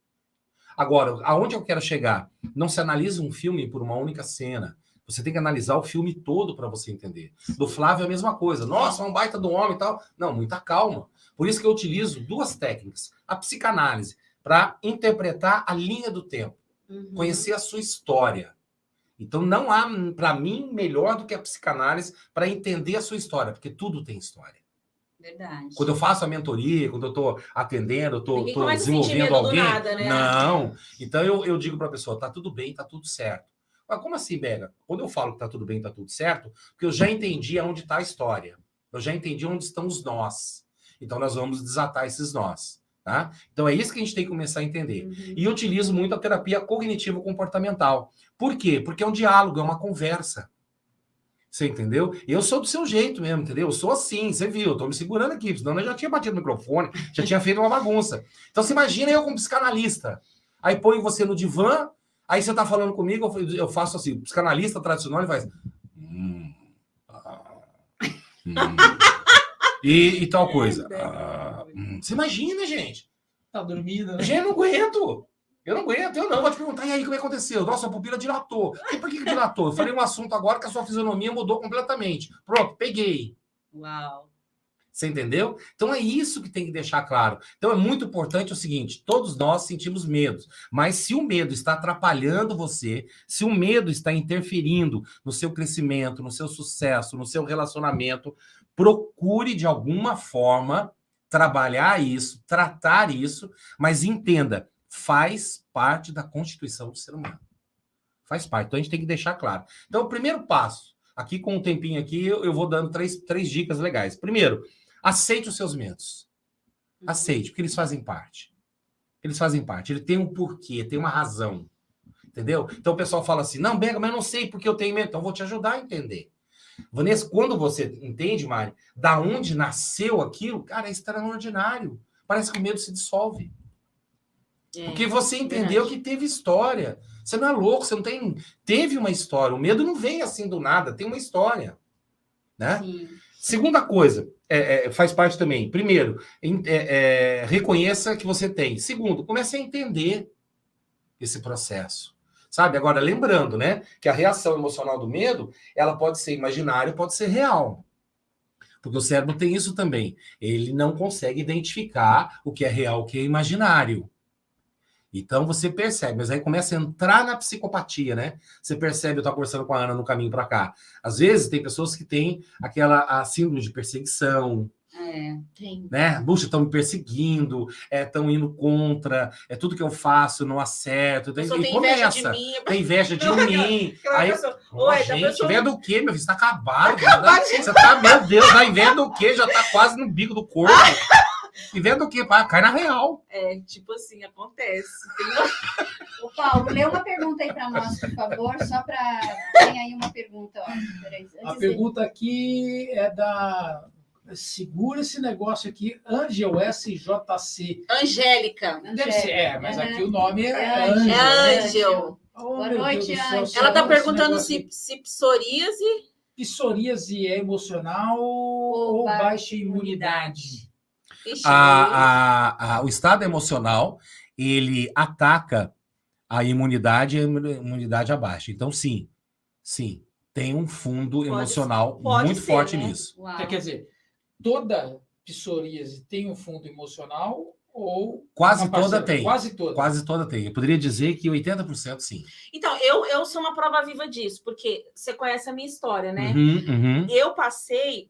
[SPEAKER 4] Agora, aonde eu quero chegar? Não se analisa um filme por uma única cena. Você tem que analisar o filme todo para você entender. Do Flávio é a mesma coisa. Nossa, é um baita do homem e tal. Não, muita calma. Por isso que eu utilizo duas técnicas. A psicanálise, para interpretar a linha do tempo. Conhecer a sua história. Então, não há, para mim, melhor do que a psicanálise para entender a sua história, porque tudo tem história.
[SPEAKER 2] Verdade.
[SPEAKER 4] Quando eu faço a mentoria, quando eu estou atendendo, eu estou desenvolvendo
[SPEAKER 3] medo
[SPEAKER 4] alguém...
[SPEAKER 3] do nada, né?
[SPEAKER 4] Não. Então, eu digo para a pessoa, tá tudo bem, tá tudo certo. Mas como assim, Bega? Quando eu falo que tá tudo bem, tá tudo certo, porque eu já entendi aonde está a história. Eu já entendi onde estão os nós. Então, nós vamos desatar esses nós. Tá? Então, é isso que a gente tem que começar a entender. E eu utilizo muito a terapia cognitivo-comportamental. Por quê? Porque é um diálogo, é uma conversa. Você entendeu? Eu sou do seu jeito mesmo, entendeu? Eu sou assim, você viu, eu tô me segurando aqui, senão eu já tinha batido no microfone, já tinha feito uma bagunça. Então, você imagina eu como psicanalista. Aí põe você no divã, aí você tá falando comigo, eu faço assim, psicanalista tradicional, ele faz... E tal coisa. Você imagina, gente.
[SPEAKER 5] Tá dormindo, né?
[SPEAKER 4] Gente, eu não aguento. Eu não. Vou te perguntar, e aí, como é que aconteceu? Nossa, a pupila dilatou. E por que dilatou? Eu falei um assunto agora que a sua fisionomia mudou completamente. Pronto, peguei.
[SPEAKER 2] Uau.
[SPEAKER 4] Você entendeu? Então é isso que tem que deixar claro. Então é muito importante o seguinte, todos nós sentimos medo, mas se o medo está atrapalhando você, se o medo está interferindo no seu crescimento, no seu sucesso, no seu relacionamento, procure de alguma forma trabalhar isso, tratar isso, mas entenda, faz parte da constituição do ser humano. Faz parte. Então a gente tem que deixar claro. Então o primeiro passo, aqui com um tempinho aqui, eu vou dando três dicas legais. Primeiro, aceite os seus medos. Aceite, porque eles fazem parte. Eles fazem parte. Ele tem um porquê, tem uma razão. Entendeu? Então o pessoal fala assim, não, Bega, mas eu não sei porque eu tenho medo. Então eu vou te ajudar a entender. Vanessa, quando você entende, Mari, da onde nasceu aquilo, cara, é extraordinário. Parece que o medo se dissolve. Porque você entendeu que teve história. Você não é louco, você não tem... Teve uma história. O medo não vem assim do nada, tem uma história. Né?
[SPEAKER 2] Sim.
[SPEAKER 4] Segunda coisa, faz parte também. Primeiro, reconheça que você tem. Segundo, comece a entender esse processo. Sabe? Agora, lembrando, né, que a reação emocional do medo, ela pode ser imaginária, pode ser real. Porque o cérebro tem isso também. Ele não consegue identificar o que é real, o que é imaginário. Então você percebe, mas aí começa a entrar na psicopatia, né? Você percebe, eu estava conversando com a Ana no caminho para cá. Às vezes tem pessoas que têm a síndrome de perseguição.
[SPEAKER 3] Tem.
[SPEAKER 4] Né? Puxa, estão me perseguindo, estão indo contra, tudo que eu faço, não acerto.
[SPEAKER 3] Eu só
[SPEAKER 4] E
[SPEAKER 3] tenho inveja
[SPEAKER 4] começa.
[SPEAKER 3] de mim.
[SPEAKER 4] Tem inveja de mim. Aí,
[SPEAKER 3] Oi,
[SPEAKER 4] gente,
[SPEAKER 3] da pessoa...
[SPEAKER 4] inveja do quê, meu filho? Você tá acabado. Você tá, meu Deus, tá inveja do quê? Já tá quase no bico do corpo. Inveja do quê? Cai na real.
[SPEAKER 3] Tipo assim, acontece.
[SPEAKER 2] Ô, Paulo, lê uma pergunta aí para nós, por favor, só para... Tem aí uma pergunta, ó. Peraí,
[SPEAKER 5] A pergunta aqui é da... Segura esse negócio aqui, Angel SJC.
[SPEAKER 3] Angélica.
[SPEAKER 5] Deve ser, mas aqui o nome é
[SPEAKER 2] Angel.
[SPEAKER 5] Angel.
[SPEAKER 3] É Angel.
[SPEAKER 5] Oh,
[SPEAKER 2] Boa
[SPEAKER 5] meu
[SPEAKER 2] noite,
[SPEAKER 5] Deus do céu,
[SPEAKER 2] Angel.
[SPEAKER 5] só
[SPEAKER 3] Ela tá
[SPEAKER 5] esse
[SPEAKER 3] perguntando
[SPEAKER 5] negócio
[SPEAKER 3] se psoríase...
[SPEAKER 5] Psoríase é emocional ou baixa imunidade?
[SPEAKER 3] Ixi,
[SPEAKER 4] O estado emocional, ele ataca a imunidade e a imunidade abaixa. Então, sim. tem um fundo
[SPEAKER 3] Pode-
[SPEAKER 4] emocional
[SPEAKER 3] pode
[SPEAKER 4] muito
[SPEAKER 3] ser,
[SPEAKER 4] forte
[SPEAKER 3] né?
[SPEAKER 4] nisso.
[SPEAKER 2] Uau.
[SPEAKER 5] Então, quer dizer, toda psoríase tem um fundo emocional ou
[SPEAKER 4] Quase
[SPEAKER 5] uma
[SPEAKER 4] toda
[SPEAKER 5] parcela?
[SPEAKER 4] tem.
[SPEAKER 5] Quase toda.
[SPEAKER 4] Quase toda tem. Eu poderia dizer que 80% sim.
[SPEAKER 3] Então, eu sou uma prova viva disso, porque você conhece a minha história, né?
[SPEAKER 4] Uhum.
[SPEAKER 3] Eu passei,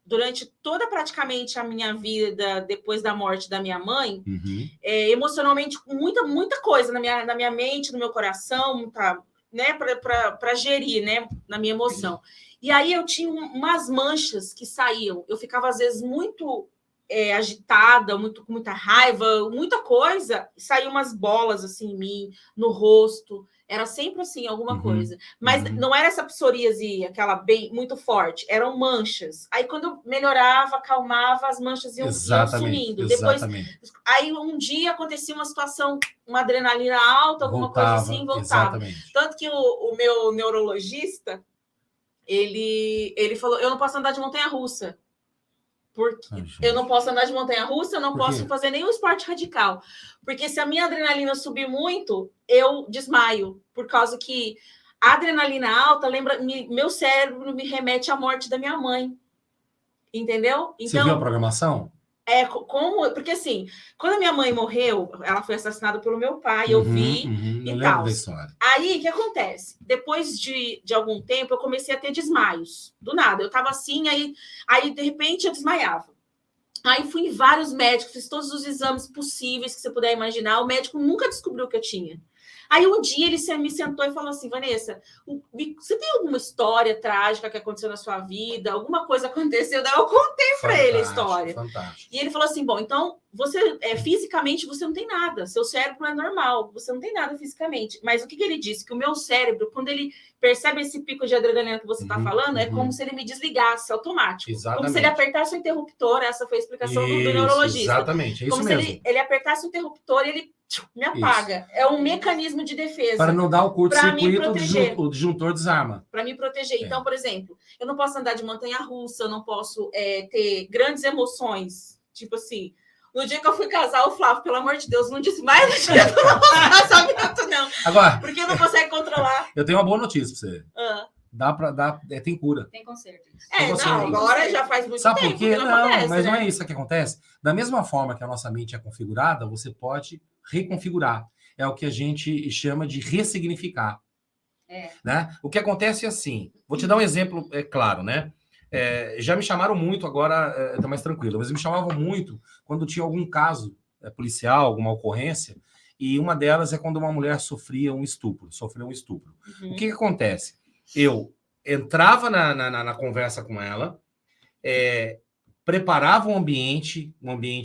[SPEAKER 3] durante toda praticamente a minha vida, depois da morte da minha mãe,
[SPEAKER 4] Uhum.
[SPEAKER 3] emocionalmente, muita coisa na minha mente, no meu coração, tá, né, para gerir, né, na minha emoção. E aí eu tinha umas manchas que saíam. Eu ficava, às vezes, muito agitada, com muita raiva, muita coisa, e saíam umas bolas assim em mim, no rosto. Era sempre assim, alguma
[SPEAKER 4] Uhum,
[SPEAKER 3] coisa. Mas
[SPEAKER 4] uhum.
[SPEAKER 3] não era essa psoríase, aquela bem muito forte, eram manchas. Aí quando eu melhorava, acalmava, as manchas iam sumindo. Depois,
[SPEAKER 4] Exatamente.
[SPEAKER 3] aí um dia acontecia uma situação, uma adrenalina alta, alguma coisa assim, voltava.
[SPEAKER 4] Exatamente.
[SPEAKER 3] Tanto que o meu neurologista, ele falou, eu não posso andar de montanha-russa. Porque eu não posso andar de montanha-russa, eu não posso fazer nenhum esporte radical. Porque se a minha adrenalina subir muito, eu desmaio. Por causa que a adrenalina alta, meu cérebro me remete à morte da minha mãe. Entendeu?
[SPEAKER 4] Você viu a programação?
[SPEAKER 3] Porque assim, quando a minha mãe morreu, ela foi assassinada pelo meu pai, eu vi
[SPEAKER 4] Eu
[SPEAKER 3] e
[SPEAKER 4] lembro
[SPEAKER 3] tal.
[SPEAKER 4] da história.
[SPEAKER 3] Aí, o que acontece? Depois de algum tempo, eu comecei a ter desmaios. Do nada, eu tava assim, aí de repente eu desmaiava. Aí fui em vários médicos, fiz todos os exames possíveis que você puder imaginar. O médico nunca descobriu o que eu tinha. Aí um dia ele me sentou e falou assim, Vanessa, você tem alguma história trágica que aconteceu na sua vida? Alguma coisa aconteceu? Daí eu contei para ele a história.
[SPEAKER 4] Fantástico.
[SPEAKER 3] E ele falou assim, bom, então você fisicamente você não tem nada, seu cérebro é normal, você não tem nada fisicamente. Mas o que ele disse? Que o meu cérebro, quando ele percebe esse pico de adrenalina que você está falando, é como se ele me desligasse automático.
[SPEAKER 4] Exatamente.
[SPEAKER 3] Como se ele apertasse o interruptor, essa foi a explicação do neurologista.
[SPEAKER 4] Exatamente, é isso
[SPEAKER 3] como
[SPEAKER 4] mesmo.
[SPEAKER 3] se ele apertasse o interruptor e ele me apaga. Isso. É um mecanismo de defesa.
[SPEAKER 4] Para não dar o curto-circuito, o disjuntor desarma.
[SPEAKER 3] Para me proteger. Então, por exemplo, eu não posso andar de montanha-russa, eu não posso ter grandes emoções. Tipo assim, no dia que eu fui casar, o Flávio, pelo amor de Deus, não disse mais no dia do casamento, não.
[SPEAKER 4] Agora,
[SPEAKER 3] porque não consegue controlar.
[SPEAKER 4] Eu tenho uma boa notícia para você. Tem cura.
[SPEAKER 2] Tem conserto.
[SPEAKER 3] Agora já faz muito
[SPEAKER 4] tempo. Sabe por quê?
[SPEAKER 3] Não, acontece,
[SPEAKER 4] mas não é isso que acontece. Da mesma forma que a nossa mente é configurada, você pode reconfigurar. É o que a gente chama de ressignificar. Né? O que acontece é assim. Vou te dar um exemplo, claro, né? Já me chamaram muito, agora está mais tranquilo, mas me chamavam muito quando tinha algum caso policial, alguma ocorrência, e uma delas é quando uma mulher sofreu um estupro. Uhum. O que acontece? Eu entrava na conversa com ela, preparava um ambiente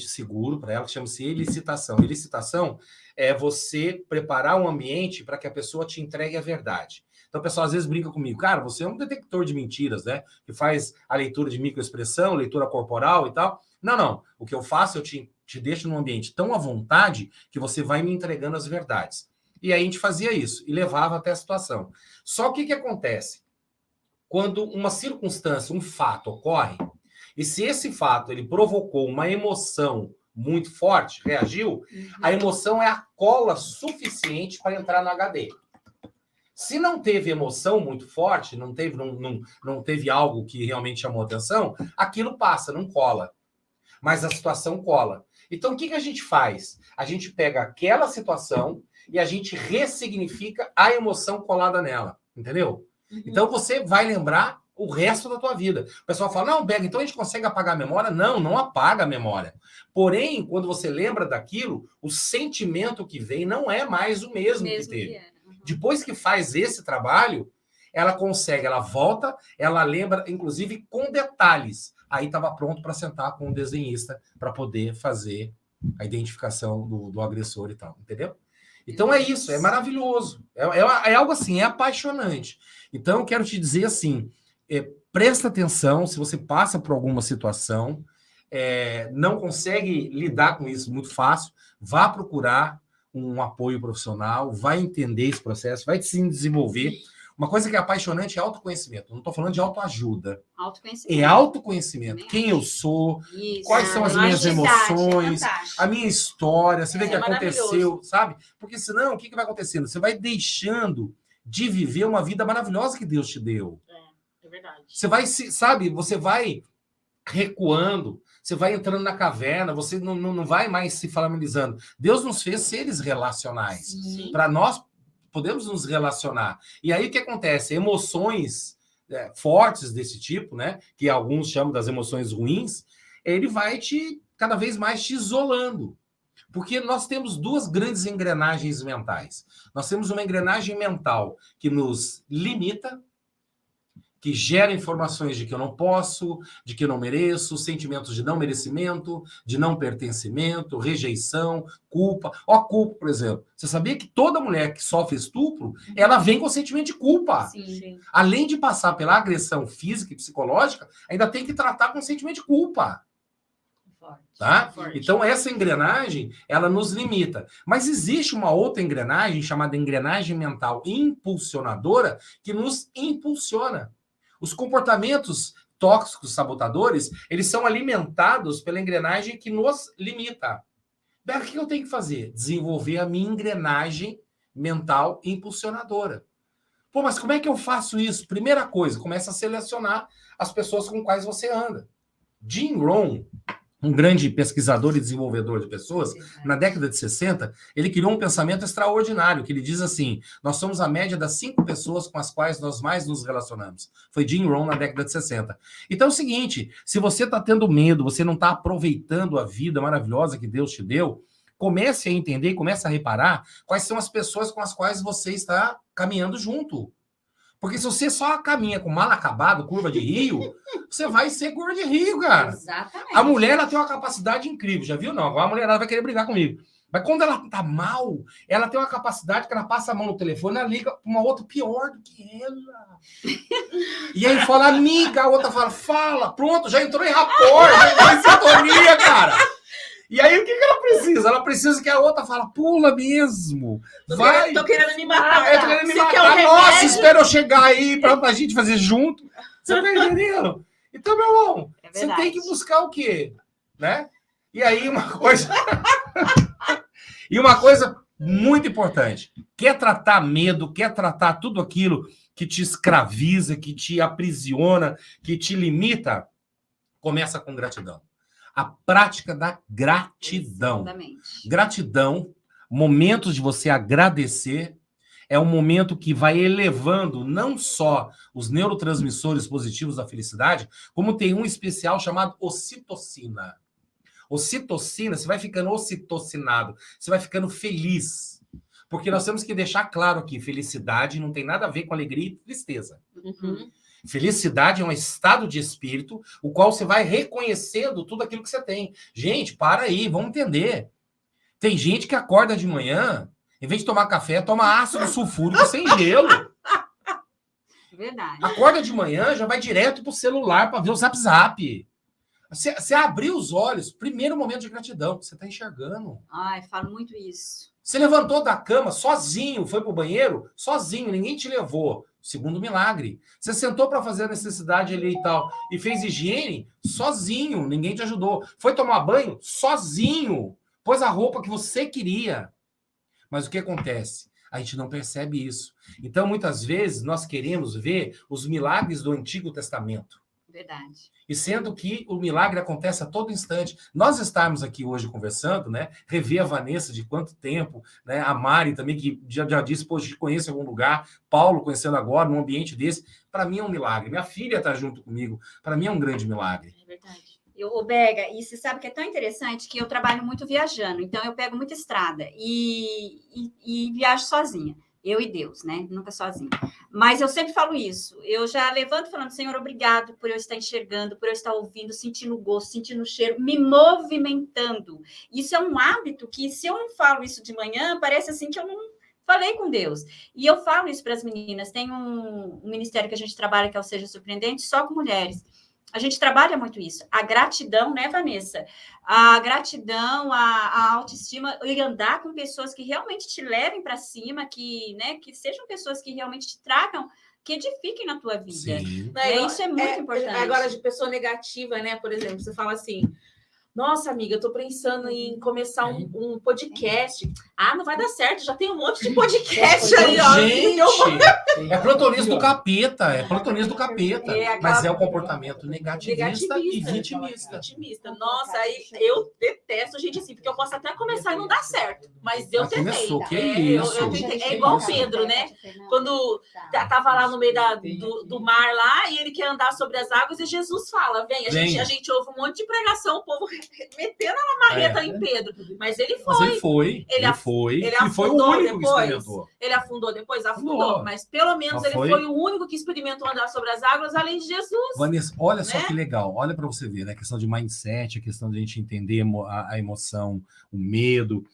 [SPEAKER 4] seguro para ela, que chama-se elicitação. Elicitação é você preparar um ambiente para que a pessoa te entregue a verdade. Então, o pessoal às vezes brinca comigo, cara, você é um detector de mentiras, né? Que faz a leitura de microexpressão, leitura corporal e tal. Não. O que eu faço, eu te deixo num ambiente tão à vontade que você vai me entregando as verdades. E aí a gente fazia isso e levava até a situação. Só que o que acontece? Quando uma circunstância, um fato ocorre, e se esse fato ele provocou uma emoção muito forte, reagiu, a emoção é a cola suficiente para entrar no HD. Se não teve emoção muito forte, não teve algo que realmente chamou atenção, aquilo passa, não cola. Mas a situação cola. Então, o que a gente faz? A gente pega aquela situação e a gente ressignifica a emoção colada nela. Entendeu? Então, você vai lembrar o resto da tua vida. O pessoal fala, não, Bega, então a gente consegue apagar a memória? Não apaga a memória. Porém, quando você lembra daquilo, o sentimento que vem não é mais o mesmo que teve. Depois que faz esse trabalho, ela volta, ela lembra, inclusive, com detalhes. Aí estava pronto para sentar com o desenhista para poder fazer a identificação do agressor e tal, entendeu? Então é isso, é maravilhoso. É algo assim, é apaixonante. Então, eu quero te dizer assim, presta atenção, se você passa por alguma situação, não consegue lidar com isso muito fácil, vá procurar um apoio profissional, vai entender esse processo, vai se desenvolver. Uma coisa que é apaixonante é autoconhecimento. Não estou falando de autoajuda. É autoconhecimento. Quem eu sou, quais são as minhas emoções, a minha história, você vê o que aconteceu, sabe? Porque senão, o que vai acontecendo? Você vai deixando de viver uma vida maravilhosa que Deus te deu.
[SPEAKER 3] É verdade.
[SPEAKER 4] Você vai, sabe, você vai recuando, você vai entrando na caverna, você não vai mais se familiarizando. Deus nos fez seres relacionais. Para nós podemos nos relacionar. E aí o que acontece? Emoções fortes desse tipo, né? Que alguns chamam das emoções ruins, ele vai cada vez mais te isolando. Porque nós temos duas grandes engrenagens mentais. Nós temos uma engrenagem mental que nos limita, que gera informações de que eu não posso, de que eu não mereço, sentimentos de não merecimento, de não pertencimento, rejeição, culpa. Ó, culpa, por exemplo. Você sabia que toda mulher que sofre estupro, ela vem com sentimento de culpa.
[SPEAKER 2] Sim.
[SPEAKER 4] Além de passar pela agressão física e psicológica, ainda tem que tratar com sentimento de culpa. Tá? Então, essa engrenagem, ela nos limita. Mas existe uma outra engrenagem, chamada engrenagem mental impulsionadora, que nos impulsiona. Os comportamentos tóxicos, sabotadores, eles são alimentados pela engrenagem que nos limita. Daí, o que eu tenho que fazer? Desenvolver a minha engrenagem mental impulsionadora. Pô, mas como é que eu faço isso? Primeira coisa, começa a selecionar as pessoas com quais você anda. Jim Rohn, um grande pesquisador e desenvolvedor de pessoas, na década de 60, ele criou um pensamento extraordinário, que ele diz assim, nós somos a média das 5 pessoas com as quais nós mais nos relacionamos. Foi Jim Rohn na década de 60. Então é o seguinte, se você está tendo medo, você não está aproveitando a vida maravilhosa que Deus te deu, comece a entender, comece a reparar quais são as pessoas com as quais você está caminhando junto. Porque se você só caminha com mal acabado, curva de rio, você vai ser curva de rio, cara.
[SPEAKER 2] Exatamente.
[SPEAKER 4] A mulher, ela tem uma capacidade incrível, já viu? Não, agora a mulher ela vai querer brigar comigo. Mas quando ela tá mal, ela tem uma capacidade que ela passa a mão no telefone, ela liga pra uma outra pior do que ela. E aí fala, amiga, a outra fala, pronto, já entrou em rapport, já entrou em sintonia, cara. E aí, o que ela precisa? Ela precisa que a outra fala, pula mesmo. Vai.
[SPEAKER 3] Tô querendo me matar.
[SPEAKER 4] Tô querendo me matar. Nossa, espera eu chegar aí pra gente fazer junto. Você tá entendendo? Então, meu irmão, você tem que buscar o quê? Né? E aí, uma coisa muito importante. Quer tratar medo, quer tratar tudo aquilo que te escraviza, que te aprisiona, que te limita, começa com gratidão. A prática da gratidão.
[SPEAKER 2] Exatamente.
[SPEAKER 4] Gratidão, momentos de você agradecer, é um momento que vai elevando não só os neurotransmissores positivos da felicidade, como tem um especial chamado ocitocina. Ocitocina, você vai ficando ocitocinado, você vai ficando feliz. Porque nós temos que deixar claro aqui, felicidade não tem nada a ver com alegria e tristeza.
[SPEAKER 2] Uhum.
[SPEAKER 4] Felicidade é um estado de espírito, o qual você vai reconhecendo tudo aquilo que você tem. Gente, para aí, vamos entender. Tem gente que acorda de manhã, em vez de tomar café, toma ácido sulfúrico sem gelo.
[SPEAKER 2] Verdade.
[SPEAKER 4] Acorda de manhã, já vai direto pro celular para ver o Zap Zap. Você abriu os olhos, primeiro momento de gratidão, você está enxergando.
[SPEAKER 2] Ai, falo muito isso.
[SPEAKER 4] Você levantou da cama sozinho, foi pro banheiro sozinho, ninguém te levou. Segundo milagre. Você sentou para fazer a necessidade ali e tal, e fez higiene sozinho, ninguém te ajudou. Foi tomar banho sozinho, pôs a roupa que você queria. Mas o que acontece? A gente não percebe isso. Então, muitas vezes, nós queremos ver os milagres do Antigo Testamento.
[SPEAKER 2] Verdade.
[SPEAKER 4] E sendo que o milagre acontece a todo instante. Nós estarmos aqui hoje conversando, né? Rever a Vanessa de quanto tempo, né? A Mari também, que já disse, pô, te conheço em algum lugar. Paulo conhecendo agora, num ambiente desse. Para mim é um milagre. Minha filha está junto comigo. Para mim é um grande milagre.
[SPEAKER 2] É verdade. Ô, Bega, e você sabe que é tão interessante que eu trabalho muito viajando. Então, eu pego muita estrada e viajo sozinha. Eu e Deus, né? Nunca sozinha. Mas eu sempre falo isso. Eu já levanto falando, Senhor, obrigado por eu estar enxergando, por eu estar ouvindo, sentindo o gosto, sentindo o cheiro, me movimentando. Isso é um hábito que, se eu não falo isso de manhã, parece assim que eu não falei com Deus. E eu falo isso para as meninas. Tem um ministério que a gente trabalha, que é o Seja Surpreendente, só com mulheres. A gente trabalha muito isso. A gratidão, né, Vanessa? A gratidão, a autoestima e andar com pessoas que realmente te levem para cima, que sejam pessoas que realmente te tragam, que edifiquem na tua vida.
[SPEAKER 4] Sim.
[SPEAKER 2] Isso é muito importante.
[SPEAKER 3] Agora, de pessoa negativa, né? Por exemplo, você fala assim, Nossa, amiga, eu tô pensando em começar um podcast. Ah, não vai dar certo, já tem um monte de podcast aí, ó.
[SPEAKER 4] Gente, é protagonista do capeta, é protagonista do capeta. Mas é o comportamento negativista e vitimista.
[SPEAKER 3] Nossa, aí eu detesto gente assim, porque eu posso até começar e não dar certo, mas eu tentei.
[SPEAKER 4] Começou, que
[SPEAKER 3] eu
[SPEAKER 4] isso?
[SPEAKER 3] tentei. É igual o Pedro, né? Quando tava lá no meio do mar lá, e ele quer andar sobre as águas, e Jesus fala, vem. A gente ouve um monte de pregação, o povo metendo a marreta em Pedro. Mas ele foi.
[SPEAKER 4] Ele foi o único que experimentou.
[SPEAKER 3] Ele afundou depois? Afundou. Mas pelo menos ele foi o único que experimentou andar sobre as águas, além de Jesus.
[SPEAKER 4] Vanessa, olha só que legal. Olha para você ver, né? A questão de mindset, a questão de a gente entender a emoção, o medo.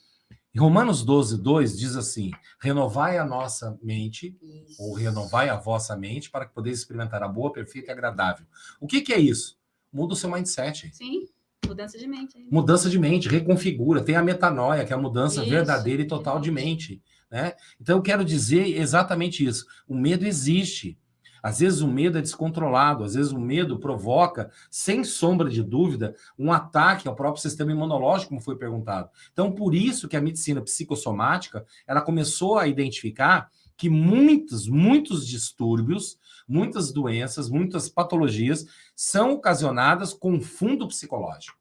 [SPEAKER 4] Em Romanos 12:2 diz assim: renovai a nossa mente, ou renovai a vossa mente, para que podeis experimentar a boa, perfeita e agradável. O que é isso? Muda o seu mindset.
[SPEAKER 2] Sim. Mudança de mente.
[SPEAKER 4] Mudança de mente, reconfigura. Tem a metanoia, que é a mudança verdadeira e total de mente. Né? Então, eu quero dizer exatamente isso. O medo existe. Às vezes o medo é descontrolado, às vezes o medo provoca, sem sombra de dúvida, um ataque ao próprio sistema imunológico, como foi perguntado. Então, por isso que a medicina psicossomática, ela começou a identificar que muitos distúrbios, muitas doenças, muitas patologias são ocasionadas com fundo psicológico,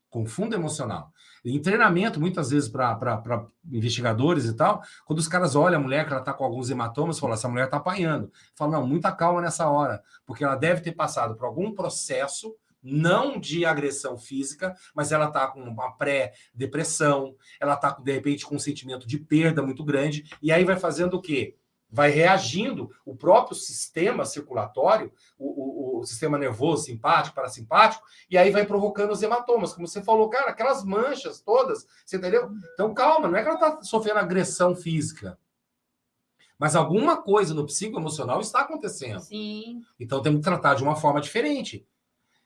[SPEAKER 4] com fundo emocional. Em treinamento, muitas vezes, para investigadores e tal, quando os caras olham a mulher que ela está com alguns hematomas, falam, essa mulher está apanhando. Fala, não, muita calma nessa hora, porque ela deve ter passado por algum processo, não de agressão física, mas ela está com uma pré-depressão, ela está, de repente, com um sentimento de perda muito grande, e aí vai fazendo o quê? Vai reagindo o próprio sistema circulatório, o sistema nervoso, simpático, parasimpático, e aí vai provocando os hematomas. Como você falou, cara, aquelas manchas todas, você entendeu? Então, calma, não é que ela está sofrendo agressão física, mas alguma coisa no psicoemocional está acontecendo.
[SPEAKER 2] Sim.
[SPEAKER 4] Então, temos que tratar de uma forma diferente.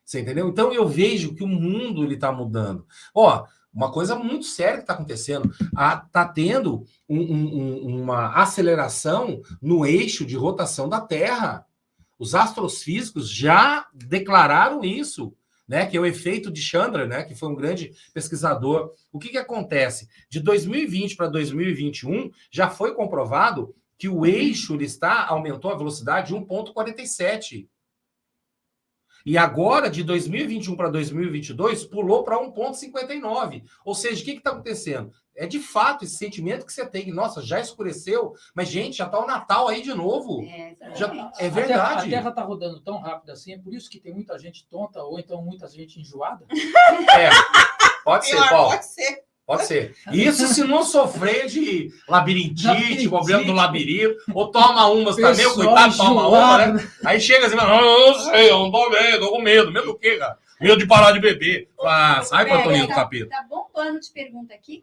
[SPEAKER 4] Você entendeu? Então, eu vejo que o mundo está mudando. Ó, uma coisa muito séria que está acontecendo. Está tendo uma aceleração no eixo de rotação da Terra. Os astrofísicos já declararam isso, né? Que é o efeito de Chandra, né? Que foi um grande pesquisador. O que acontece? De 2020 para 2021, já foi comprovado que o eixo aumentou a velocidade de 1,47. E agora, de 2021 para 2022, pulou para 1,59. Ou seja, o que está acontecendo? É de fato esse sentimento que você tem. Nossa, já escureceu, mas, gente, já está o Natal aí de novo. É verdade.
[SPEAKER 5] A Terra está rodando tão rápido assim, é por isso que tem muita gente tonta ou então muita gente enjoada?
[SPEAKER 4] Pode ser, Paulo. Pode ser. Isso se não sofrer de labirintite, problema do labirinto, ou toma umas também, o coitado toma uma, né? Aí chega assim, não sei, eu não tô bem, tô com medo. Medo do quê, cara? Medo de parar de beber. Sai para Toninho do capítulo.
[SPEAKER 2] Tá bombando de pergunta aqui,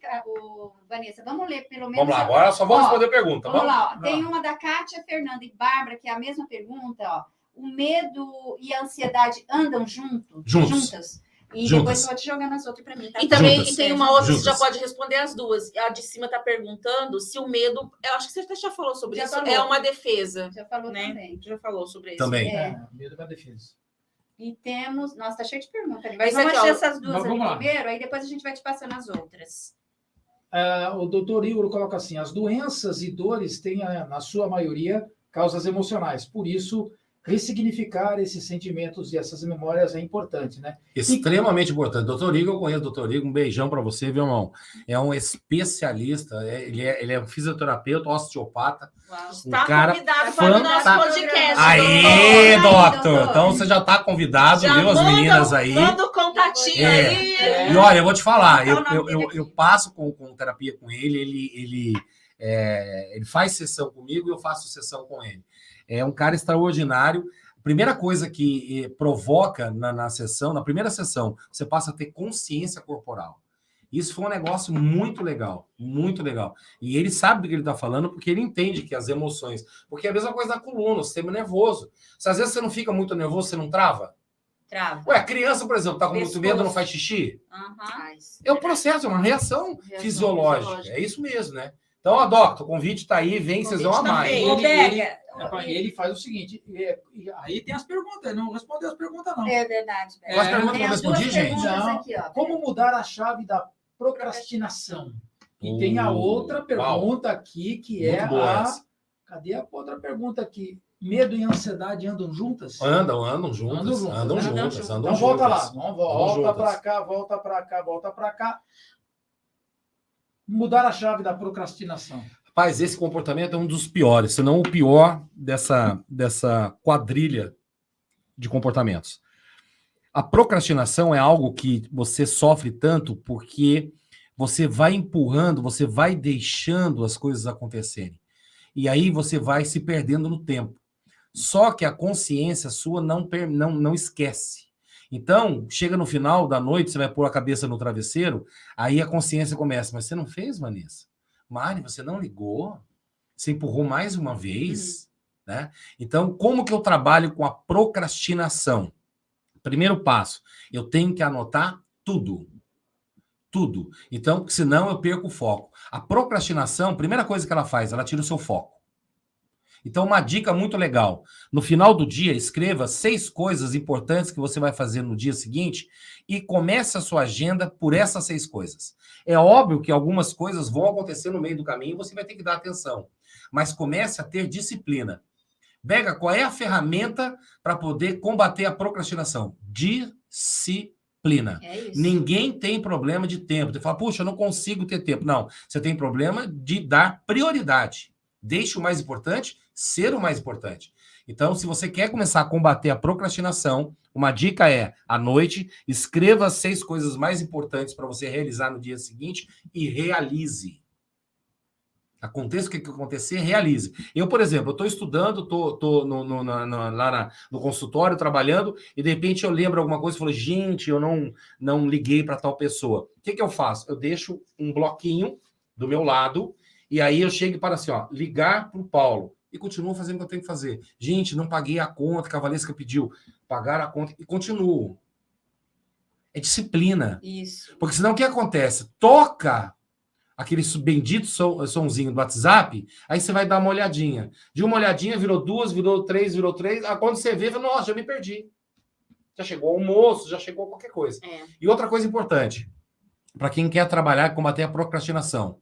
[SPEAKER 2] Vanessa. Vamos ler pelo menos.
[SPEAKER 4] Vamos lá, agora só vamos responder a pergunta.
[SPEAKER 2] Vamos lá, ó. Tem uma da Kátia, Fernanda e Bárbara, que é a mesma pergunta, ó. O medo e a ansiedade andam juntas? E depois eu vou te jogar nas outras para mim. Tá?
[SPEAKER 3] E também tem uma outra, você já pode responder as duas. A de cima está perguntando se o medo, eu acho que você até já falou sobre isso, é uma defesa.
[SPEAKER 2] Já falou, né?
[SPEAKER 3] Também. Já falou sobre isso.
[SPEAKER 4] Também.
[SPEAKER 5] Medo é uma defesa.
[SPEAKER 2] E temos... Nossa, tá cheio de perguntas ali. Mas
[SPEAKER 3] vamos
[SPEAKER 2] deixar essas duas ali
[SPEAKER 5] lá.
[SPEAKER 2] primeiro, aí depois a gente vai te passando as outras.
[SPEAKER 5] O doutor Igor coloca assim, as doenças e dores têm, na sua maioria, causas emocionais. Por isso, ressignificar esses sentimentos e essas memórias é importante, né?
[SPEAKER 4] Extremamente importante. Doutor Igor, eu conheço o doutor Igor, um beijão para você, viu, irmão? É um especialista, ele é um fisioterapeuta, osteopata.
[SPEAKER 3] Está convidado para o nosso podcast.
[SPEAKER 4] Aí, doutor! Então você já está convidado, viu, as meninas aí.
[SPEAKER 3] Manda o contatinho aí.
[SPEAKER 4] E olha, eu vou te falar, eu passo com terapia com ele faz sessão comigo e eu faço sessão com ele. É um cara extraordinário. A primeira coisa que provoca na sessão, na primeira sessão, você passa a ter consciência corporal. Isso foi um negócio muito legal, muito legal. E ele sabe do que ele está falando porque ele entende que as emoções... Porque é a mesma coisa da coluna, o sistema nervoso. Se às vezes você não fica muito nervoso, você não trava?
[SPEAKER 2] Trava.
[SPEAKER 4] Ué, a criança, por exemplo, está com muito medo, não faz xixi? É um processo, é uma reação fisiológica. É isso mesmo, né? Então, ó, Doctor, o convite está aí, vem, vocês vão
[SPEAKER 3] convite tá
[SPEAKER 4] amar.
[SPEAKER 3] feito.
[SPEAKER 2] Ô, Bega,
[SPEAKER 5] Ele faz o seguinte, aí tem as perguntas, ele não respondeu as perguntas, não.
[SPEAKER 2] é verdade. Bega.
[SPEAKER 4] Quais perguntas
[SPEAKER 2] Tem
[SPEAKER 4] que eu
[SPEAKER 2] as duas
[SPEAKER 4] respondi, gente?
[SPEAKER 2] perguntas
[SPEAKER 5] Não.
[SPEAKER 2] aqui, ó.
[SPEAKER 5] Como mudar a chave da procrastinação? E tem a outra pergunta aqui, que é
[SPEAKER 4] Muito boa
[SPEAKER 5] a...
[SPEAKER 4] essa.
[SPEAKER 5] Cadê a outra pergunta aqui? Medo e ansiedade andam juntas?
[SPEAKER 4] Andam juntas.
[SPEAKER 5] Então volta lá. Não, volta
[SPEAKER 4] juntas.
[SPEAKER 5] para cá, volta para cá, volta para cá. Mudar a chave da procrastinação.
[SPEAKER 4] Rapaz, esse comportamento é um dos piores, se não o pior dessa quadrilha de comportamentos. A procrastinação é algo que você sofre tanto porque você vai empurrando, você vai deixando as coisas acontecerem. E aí você vai se perdendo no tempo. Só que a consciência sua não esquece. Então, chega no final da noite, você vai pôr a cabeça no travesseiro, aí a consciência começa, mas você não fez, Vanessa? Mari, você não ligou? Você empurrou mais uma vez? Né? Então, como que eu trabalho com a procrastinação? Primeiro passo, eu tenho que anotar tudo. Tudo. Então, senão eu perco o foco. A procrastinação, primeira coisa que ela faz, ela tira o seu foco. Então, uma dica muito legal. No final do dia, escreva 6 coisas importantes que você vai fazer no dia seguinte e comece a sua agenda por essas 6 coisas. É óbvio que algumas coisas vão acontecer no meio do caminho e você vai ter que dar atenção. Mas comece a ter disciplina. Bega, qual é a ferramenta para poder combater a procrastinação? Disciplina.
[SPEAKER 2] É isso.
[SPEAKER 4] Ninguém tem problema de tempo. Você fala, puxa, eu não consigo ter tempo. Não, você tem problema de dar prioridade. Deixe o mais importante ser o mais importante. Então, se você quer começar a combater a procrastinação, uma dica é, à noite, escreva as 6 coisas mais importantes para você realizar no dia seguinte e realize. Aconteça o que acontecer, realize. Eu, por exemplo, eu estou estudando, estou lá no consultório, trabalhando, e de repente eu lembro alguma coisa e falo, gente, eu não liguei para tal pessoa. O que eu faço? Eu deixo um bloquinho do meu lado, e aí eu chego para assim, ó, ligar para o Paulo. E continuo fazendo o que eu tenho que fazer. Gente, não paguei a conta que a Valesca pediu. Pagar a conta e continuo. É disciplina.
[SPEAKER 2] Isso.
[SPEAKER 4] Porque senão o que acontece? Toca aquele bendito sonzinho do WhatsApp, aí você vai dar uma olhadinha. De uma olhadinha, virou 2, virou 3. Aí quando você vê, fala, nossa, já me perdi. Já chegou o almoço, já chegou qualquer coisa.
[SPEAKER 2] É.
[SPEAKER 4] E outra coisa importante, para quem quer trabalhar e combater a procrastinação,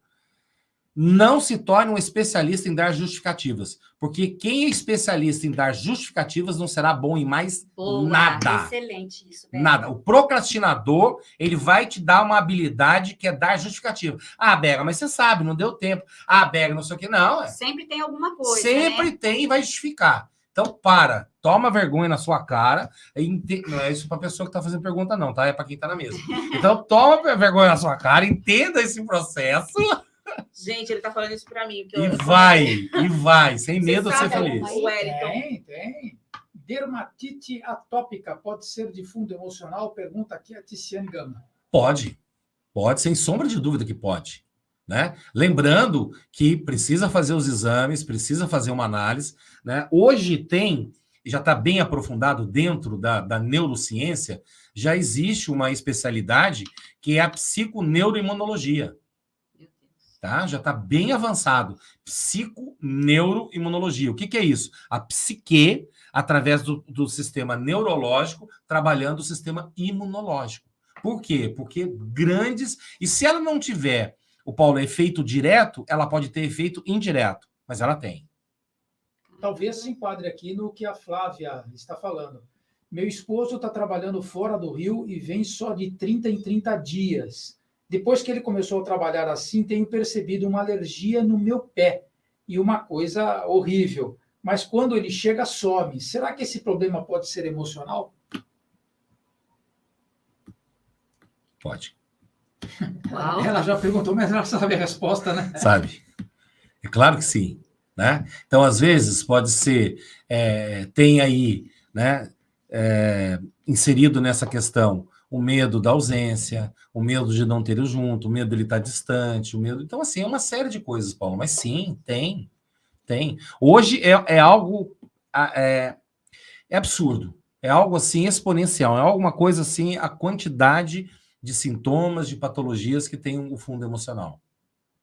[SPEAKER 4] não se torne um especialista em dar justificativas, porque quem é especialista em dar justificativas não será bom em mais
[SPEAKER 2] Boa,
[SPEAKER 4] nada.
[SPEAKER 2] excelente isso. Bega.
[SPEAKER 4] Nada. O procrastinador, ele vai te dar uma habilidade que é dar justificativa. Ah, Bega, mas você sabe, não deu tempo. Ah, Bega, não sei o que. Não,
[SPEAKER 2] Sempre tem alguma coisa,
[SPEAKER 4] sempre
[SPEAKER 2] né?
[SPEAKER 4] tem e vai justificar. Então, toma vergonha na sua cara. Não é isso para a pessoa que está fazendo pergunta, não, tá? É para quem está na mesa. Então, toma vergonha na sua cara, entenda esse processo.
[SPEAKER 3] Gente, ele tá falando isso pra mim.
[SPEAKER 4] E vai, sem medo de ser feliz.
[SPEAKER 3] O Wellington.
[SPEAKER 5] Tem. Dermatite atópica pode ser de fundo emocional? Pergunta aqui a Ticiane Gama.
[SPEAKER 4] Pode, sem sombra de dúvida que pode. Né? Lembrando que precisa fazer os exames, precisa fazer uma análise. Né? Hoje já está bem aprofundado dentro da neurociência, já existe uma especialidade que é a psiconeuroimunologia. Tá? Já está bem avançado. Psiconeuroimunologia. O que é isso? A psique, através do sistema neurológico, trabalhando o sistema imunológico. Por quê? Porque grandes... E se ela não tiver, o Paulo, efeito direto, ela pode ter efeito indireto, mas ela tem.
[SPEAKER 5] Talvez se enquadre aqui no que a Flávia está falando. Meu esposo está trabalhando fora do Rio e vem só de 30 em 30 dias. Depois que ele começou a trabalhar assim, tenho percebido uma alergia no meu pé e uma coisa horrível. Mas quando ele chega, some. Será que esse problema pode ser emocional?
[SPEAKER 4] Pode.
[SPEAKER 2] Uau.
[SPEAKER 5] Ela já perguntou, mas ela sabe a resposta, né?
[SPEAKER 4] Sabe? É claro que sim. Né? Então, às vezes, pode ser... tem aí, né, inserido nessa questão o medo da ausência, o medo de não ter ele junto, o medo de ele estar distante, o medo... Então, assim, é uma série de coisas, Paulo. Mas sim, tem. Hoje é algo... É absurdo. É algo, assim, exponencial. É alguma coisa, assim, a quantidade de sintomas, de patologias que tem o fundo emocional.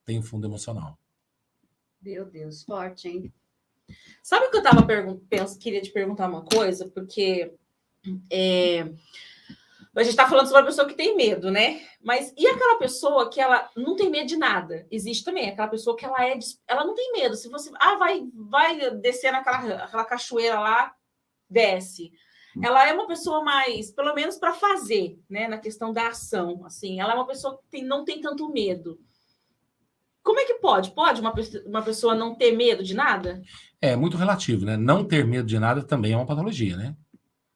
[SPEAKER 4] Tem o fundo emocional.
[SPEAKER 2] Meu Deus, forte, hein?
[SPEAKER 3] Sabe o que eu tava queria te perguntar uma coisa, porque a gente tá falando sobre a pessoa que tem medo, né? Mas e aquela pessoa que ela não tem medo de nada? Existe também aquela pessoa que ela não tem medo. Se você vai descer aquela cachoeira lá, desce. Ela é uma pessoa mais, pelo menos para fazer, né? Na questão da ação, assim, ela é uma pessoa que não tem tanto medo. Como é que pode? Pode uma pessoa não ter medo de nada?
[SPEAKER 4] É muito relativo, né? Não ter medo de nada também é uma patologia, né?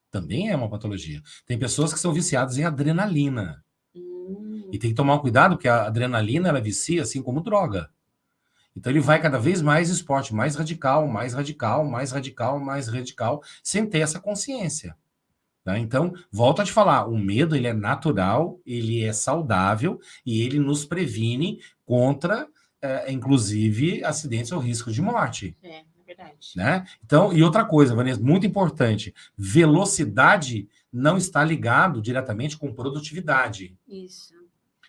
[SPEAKER 4] Também é uma patologia. Tem pessoas que são viciadas em adrenalina. E tem que tomar um cuidado, porque a adrenalina, ela vicia assim como droga. Então ele vai cada vez mais esporte, mais radical, mais radical, mais radical, mais radical, sem ter essa consciência. Tá? Então, volto a te falar, o medo ele é natural, ele é saudável e ele nos previne contra, inclusive, acidentes ou risco de morte.
[SPEAKER 3] É verdade.
[SPEAKER 4] Né? Então, e outra coisa, Vanessa, muito importante, velocidade não está ligado diretamente com produtividade.
[SPEAKER 2] Isso.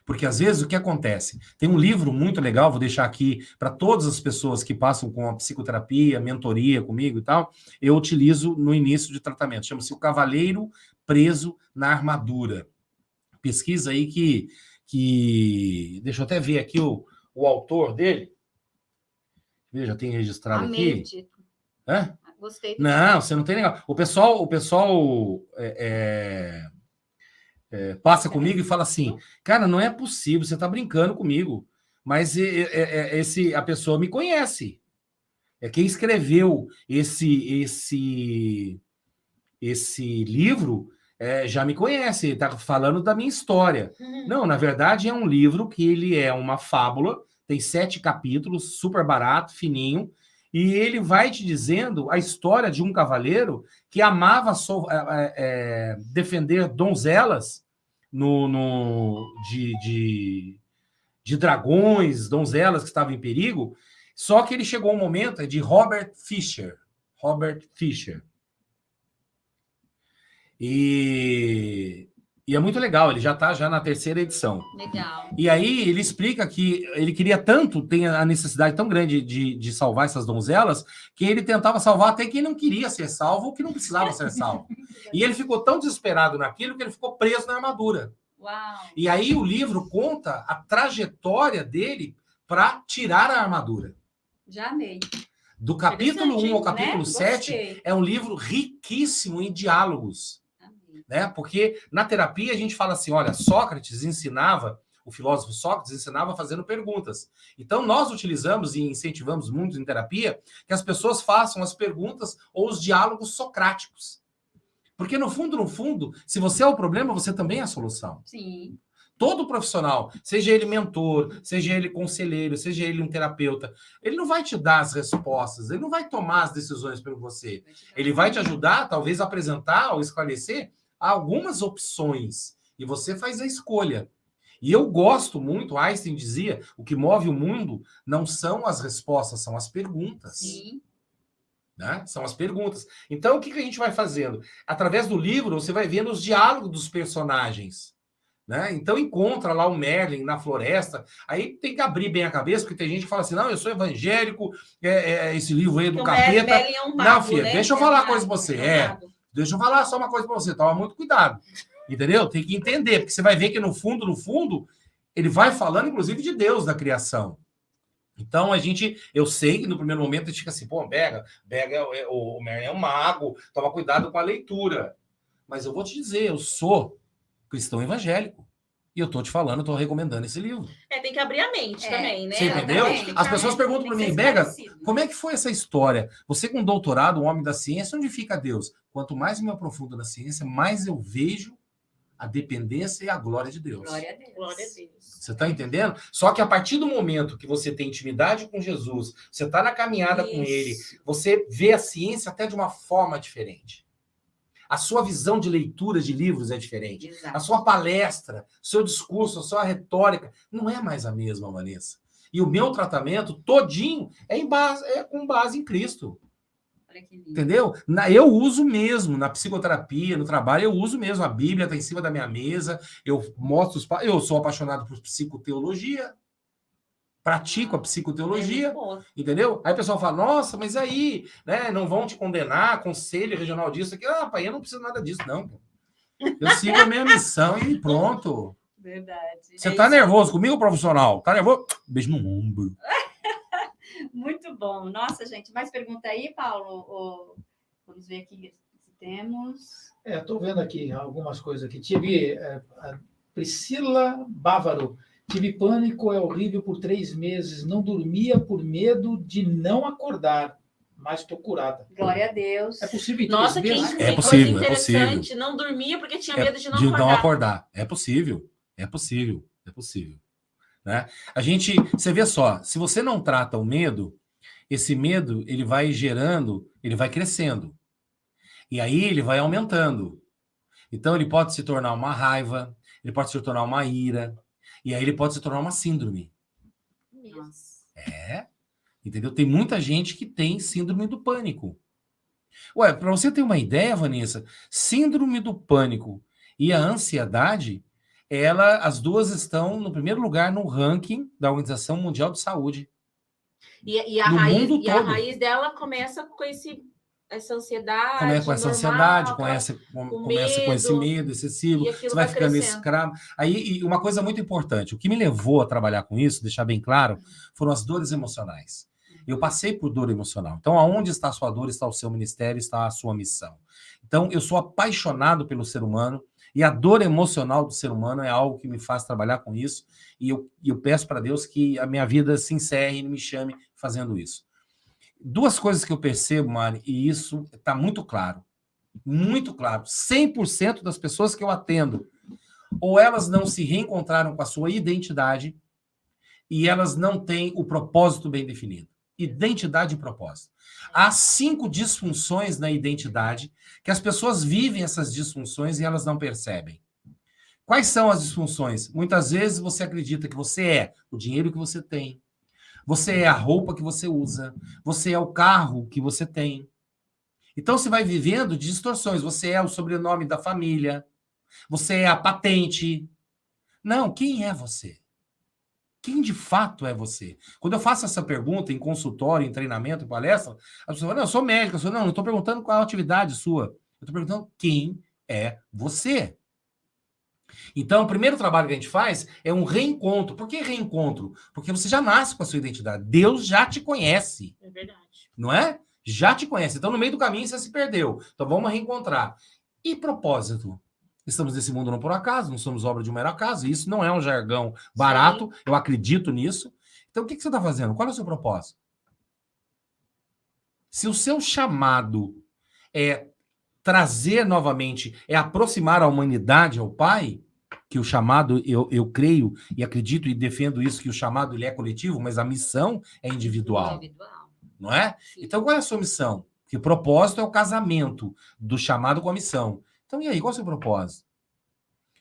[SPEAKER 4] Porque às vezes o que acontece? Tem um livro muito legal, vou deixar aqui para todas as pessoas que passam com a psicoterapia, mentoria comigo e tal, eu utilizo no início de tratamento. Chama-se O Cavaleiro Preso na Armadura. Pesquisa aí que deixa eu até ver aqui o autor dele. Veja, tem registrado
[SPEAKER 2] Amei
[SPEAKER 4] aqui.
[SPEAKER 2] o título.
[SPEAKER 4] Hã?
[SPEAKER 2] Gostei do
[SPEAKER 4] Não, você não tem legal. O pessoal passa comigo e fala assim, cara, não é possível, você está brincando comigo, mas a pessoa me conhece. É quem escreveu esse livro já me conhece, está falando da minha história. Não, na verdade é um livro que ele é uma fábula, tem 7 capítulos, super barato, fininho, e ele vai te dizendo a história de um cavaleiro que amava defender donzelas de dragões, donzelas que estavam em perigo, só que ele chegou a um momento de Robert Fisher. E é muito legal, ele já está na 3ª edição.
[SPEAKER 2] Legal.
[SPEAKER 4] E aí ele explica que ele queria tanto, tem a necessidade tão grande de salvar essas donzelas, que ele tentava salvar até quem não queria ser salvo ou que não precisava ser salvo. E ele ficou tão desesperado naquilo que ele ficou preso na armadura.
[SPEAKER 2] Uau.
[SPEAKER 4] E aí o livro conta a trajetória dele para tirar a armadura.
[SPEAKER 2] Já amei.
[SPEAKER 4] Do capítulo 1 ao capítulo
[SPEAKER 2] né?
[SPEAKER 4] 7,
[SPEAKER 2] Gostei.
[SPEAKER 4] é um livro riquíssimo em diálogos. Né? Porque na terapia a gente fala assim, olha, o filósofo Sócrates ensinava fazendo perguntas. Então nós utilizamos e incentivamos muito em terapia que as pessoas façam as perguntas ou os diálogos socráticos. Porque no fundo, se você é o problema, você também é a solução.
[SPEAKER 2] Sim.
[SPEAKER 4] Todo profissional, seja ele mentor, seja ele conselheiro, seja ele um terapeuta, ele não vai te dar as respostas, ele não vai tomar as decisões por você. Ele vai te ajudar, talvez, a apresentar ou esclarecer algumas opções. E você faz a escolha. E eu gosto muito, Einstein dizia, o que move o mundo não são as respostas, são as perguntas.
[SPEAKER 2] Sim.
[SPEAKER 4] Né? São as perguntas. Então, o que a gente vai fazendo? Através do livro, você vai vendo os diálogos dos personagens. Né? Então, encontra lá o Merlin na floresta. Aí tem que abrir bem a cabeça, porque tem gente que fala assim, não, eu sou evangélico, esse livro aí do capeta.
[SPEAKER 3] Merlin é um mago,
[SPEAKER 4] não, filha,
[SPEAKER 3] né?
[SPEAKER 4] deixa eu falar uma coisa pra você. Deixa eu falar só uma coisa pra você. Toma muito cuidado. Entendeu? Tem que entender, porque você vai ver que no fundo, ele vai falando, inclusive, de Deus da criação. Então, eu sei que no primeiro momento a gente fica assim, pô, o Merlin é um mago, toma cuidado com a leitura. Mas eu vou te dizer, eu sou cristão evangélico. E eu tô te falando, eu tô recomendando esse livro.
[SPEAKER 3] Tem que abrir a mente também, né?
[SPEAKER 4] Você entendeu? As pessoas perguntam para mim, Bega, como é que foi essa história? Você com doutorado, um homem da ciência, onde fica Deus? Quanto mais eu me aprofundo na ciência, mais eu vejo a dependência e a glória de Deus.
[SPEAKER 2] Glória a Deus.
[SPEAKER 3] Glória a Deus.
[SPEAKER 4] Você está entendendo? Só que a partir do momento que você tem intimidade com Jesus, você está na caminhada com Ele, você vê a ciência até de uma forma diferente. A sua visão de leitura de livros é diferente.
[SPEAKER 2] Exato.
[SPEAKER 4] A sua palestra, seu discurso, a sua retórica não é mais a mesma, Vanessa. E o meu tratamento todinho é com base em Cristo.
[SPEAKER 2] Olha que lindo.
[SPEAKER 4] Entendeu? Eu uso mesmo, na psicoterapia, no trabalho, eu uso mesmo. A Bíblia está em cima da minha mesa, eu mostro eu sou apaixonado por psicoteologia. pratico a psicoteologia,
[SPEAKER 3] É muito bom.
[SPEAKER 4] entendeu? Aí o pessoal fala, nossa, mas aí, né, não vão te condenar, conselho regional disso, aqui. Ah, pai, eu não preciso nada disso, não. Eu sigo a minha missão e pronto.
[SPEAKER 2] Verdade.
[SPEAKER 4] Você
[SPEAKER 2] É
[SPEAKER 4] tá
[SPEAKER 2] isso.
[SPEAKER 4] nervoso comigo, profissional? Tá nervoso? Beijo no ombro.
[SPEAKER 2] Muito bom. Nossa, gente, mais pergunta aí, Paulo? Vamos ver aqui se temos.
[SPEAKER 5] Estou vendo aqui algumas coisas aqui. Tive a Priscila Bávaro. Tive pânico, é horrível por 3 meses. Não dormia por medo de não acordar, mas estou curada.
[SPEAKER 2] Glória a Deus.
[SPEAKER 5] É possível em 3
[SPEAKER 3] Nossa, que
[SPEAKER 5] meses?
[SPEAKER 4] É
[SPEAKER 3] coisa
[SPEAKER 4] possível, é
[SPEAKER 3] interessante.
[SPEAKER 4] possível.
[SPEAKER 3] Não dormia porque tinha
[SPEAKER 4] É
[SPEAKER 3] medo de não
[SPEAKER 4] de
[SPEAKER 3] acordar.
[SPEAKER 4] não acordar. É possível. É possível. É possível. Né? Você vê só, se você não trata o medo, esse medo ele vai gerando, ele vai crescendo. E aí ele vai aumentando. Então ele pode se tornar uma raiva, ele pode se tornar uma ira, e aí ele pode se tornar uma síndrome.
[SPEAKER 2] Nossa.
[SPEAKER 4] Entendeu? Tem muita gente que tem síndrome do pânico. Ué, para você ter uma ideia, Vanessa, síndrome do pânico e a ansiedade, as duas estão no primeiro lugar no ranking da Organização Mundial de Saúde.
[SPEAKER 3] E a
[SPEAKER 4] No mundo
[SPEAKER 3] a
[SPEAKER 4] todo.
[SPEAKER 3] raiz dela começa com essa ansiedade.
[SPEAKER 4] Começa com essa
[SPEAKER 3] normal,
[SPEAKER 4] ansiedade,
[SPEAKER 3] aquela-
[SPEAKER 4] começa com
[SPEAKER 3] medo,
[SPEAKER 4] esse medo excessivo,
[SPEAKER 3] e aquilo
[SPEAKER 4] você vai
[SPEAKER 3] vai
[SPEAKER 4] ficando
[SPEAKER 3] crescendo.
[SPEAKER 4] escravo. Aí, e uma coisa muito importante, o que me levou a trabalhar com isso, deixar bem claro, foram as dores emocionais. Eu passei por dor emocional. Então, aonde está a sua dor, está o seu ministério, está a sua missão. Então, eu sou apaixonado pelo ser humano, e a dor emocional do ser humano é algo que me faz trabalhar com isso, e eu peço para Deus que a minha vida se encerre e me chame fazendo isso. 2 coisas que eu percebo, Mari, e isso está muito claro. Muito claro. 100% das pessoas que eu atendo, ou elas não se reencontraram com a sua identidade, e elas não têm o propósito bem definido. Identidade e propósito. Há 5 disfunções na identidade, que as pessoas vivem essas disfunções e elas não percebem. Quais são as disfunções? Muitas vezes você acredita que você é o dinheiro que você tem, você é a roupa que você usa, você é o carro que você tem. Então você vai vivendo distorções. Você é o sobrenome da família, você é a patente. Não, quem é você? Quem de fato é você? Quando eu faço essa pergunta em consultório, em treinamento, em palestra, a pessoa fala, não, eu sou médico. Não estou perguntando qual é a atividade sua. Eu estou perguntando quem é você. Então, o primeiro trabalho que a gente faz é um reencontro. Por que reencontro? Porque você já nasce com a sua identidade. Deus já te conhece.
[SPEAKER 3] É verdade.
[SPEAKER 4] Não é? Já te conhece. Então, no meio do caminho, você se perdeu. Então, vamos reencontrar. E propósito? Estamos nesse mundo não por acaso, não somos obra de um mero acaso. Isso não é um jargão barato, eu acredito nisso. Então, o que você está fazendo? Qual é o seu propósito? Se o seu chamado é trazer novamente, é aproximar a humanidade ao Pai, que o chamado, eu creio e acredito e defendo isso, que o chamado ele é coletivo, mas a missão é individual. Não é?
[SPEAKER 2] Sim.
[SPEAKER 4] Então, qual é a sua missão? Porque o propósito é o casamento do chamado com a missão. Então, e aí, qual é o seu propósito?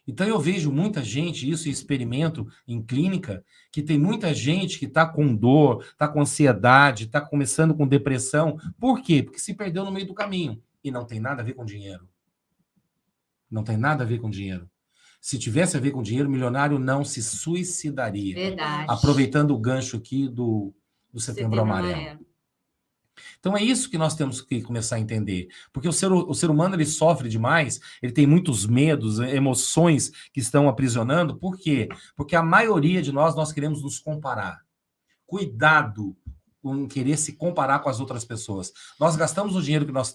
[SPEAKER 4] Então, eu vejo muita gente, isso e experimento em clínica, que tem muita gente que está com dor, está com ansiedade, está começando com depressão. Por quê? Porque se perdeu no meio do caminho. E não tem nada a ver com dinheiro. Não tem nada a ver com dinheiro. Se tivesse a ver com dinheiro, o milionário não se suicidaria.
[SPEAKER 2] Verdade.
[SPEAKER 4] Aproveitando o gancho aqui do Setembro Amarelo. Então é isso que nós temos que começar a entender. Porque o ser humano ele sofre demais, ele tem muitos medos, emoções que estão aprisionando. Por quê? Porque a maioria de nós queremos nos comparar. Cuidado com querer se comparar com as outras pessoas. Nós gastamos o dinheiro que nós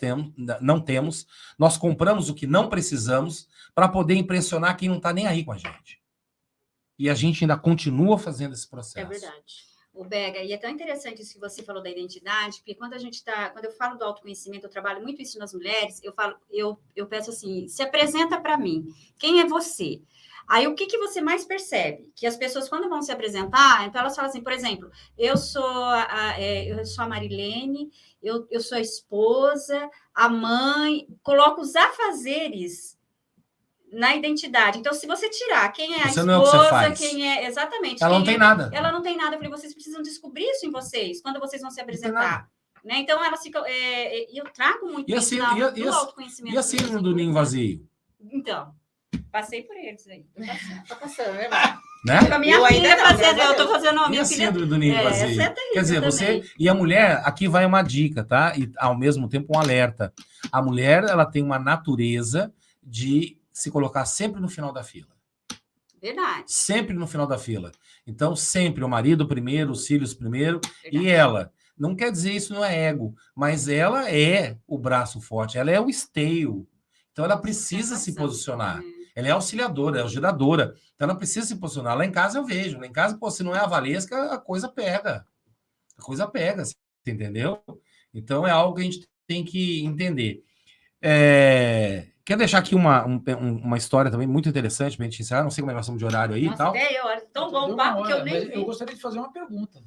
[SPEAKER 4] não temos, nós compramos o que não precisamos para poder impressionar quem não está nem aí com a gente. E a gente ainda continua fazendo esse processo.
[SPEAKER 3] É verdade.
[SPEAKER 2] O Bega, e é tão interessante isso que você falou da identidade, porque quando eu falo do autoconhecimento, eu trabalho muito isso nas mulheres, eu peço assim, se apresenta para mim, quem é você? Aí, o que você mais percebe? Que as pessoas, quando vão se apresentar, então elas falam assim, por exemplo, eu sou a Marilene, eu sou a esposa, a mãe, coloco os afazeres na identidade. Então, se você tirar quem é a
[SPEAKER 4] Você
[SPEAKER 2] esposa,
[SPEAKER 4] não é o que você faz.
[SPEAKER 2] quem é... Exatamente.
[SPEAKER 4] Ela não tem nada.
[SPEAKER 2] Ela não tem nada. Eu falei, vocês precisam descobrir isso em vocês, quando vocês vão se apresentar. Né? Então, elas ficam... eu trago muito isso do autoconhecimento.
[SPEAKER 4] E a síndrome do ninho vazio?
[SPEAKER 2] Então, Passei por eles aí. Tô passando.
[SPEAKER 3] Tá passando, né?
[SPEAKER 4] Né?
[SPEAKER 2] Com a minha
[SPEAKER 3] Eu ainda
[SPEAKER 2] filha
[SPEAKER 3] não,
[SPEAKER 2] fazendo,
[SPEAKER 3] graças a
[SPEAKER 2] eu tô
[SPEAKER 3] Deus.
[SPEAKER 2] fazendo a
[SPEAKER 4] E a
[SPEAKER 2] minha filha.
[SPEAKER 4] síndrome do ninho vazio?
[SPEAKER 2] essa é terrível
[SPEAKER 4] Quer dizer,
[SPEAKER 2] também.
[SPEAKER 4] e a mulher, aqui vai uma dica, tá? E ao mesmo tempo um alerta. A mulher, ela tem uma natureza de se colocar sempre no final da fila.
[SPEAKER 2] Verdade.
[SPEAKER 4] Sempre no final da fila. Então, sempre o marido primeiro, os filhos primeiro,
[SPEAKER 2] verdade.
[SPEAKER 4] e ela. Não quer dizer isso não é ego, mas ela é o braço forte, ela é o esteio. Então, ela precisa se posicionar. Ela é auxiliadora, é auxiliadora. Então, ela precisa se posicionar. Lá em casa eu vejo. Lá em casa, pô, se não é a Valesca, a coisa pega. A coisa pega, você entendeu? Então, é algo que a gente tem que entender. Quero deixar aqui uma história também muito interessante para a gente encerrar. Não sei como é que nós estamos de horário aí e tal.
[SPEAKER 2] Até hora. Tão bom
[SPEAKER 5] Deu
[SPEAKER 2] o papo
[SPEAKER 5] uma
[SPEAKER 2] que eu
[SPEAKER 5] hora,
[SPEAKER 2] nem
[SPEAKER 5] mas
[SPEAKER 2] vi.
[SPEAKER 5] eu gostaria de fazer uma pergunta.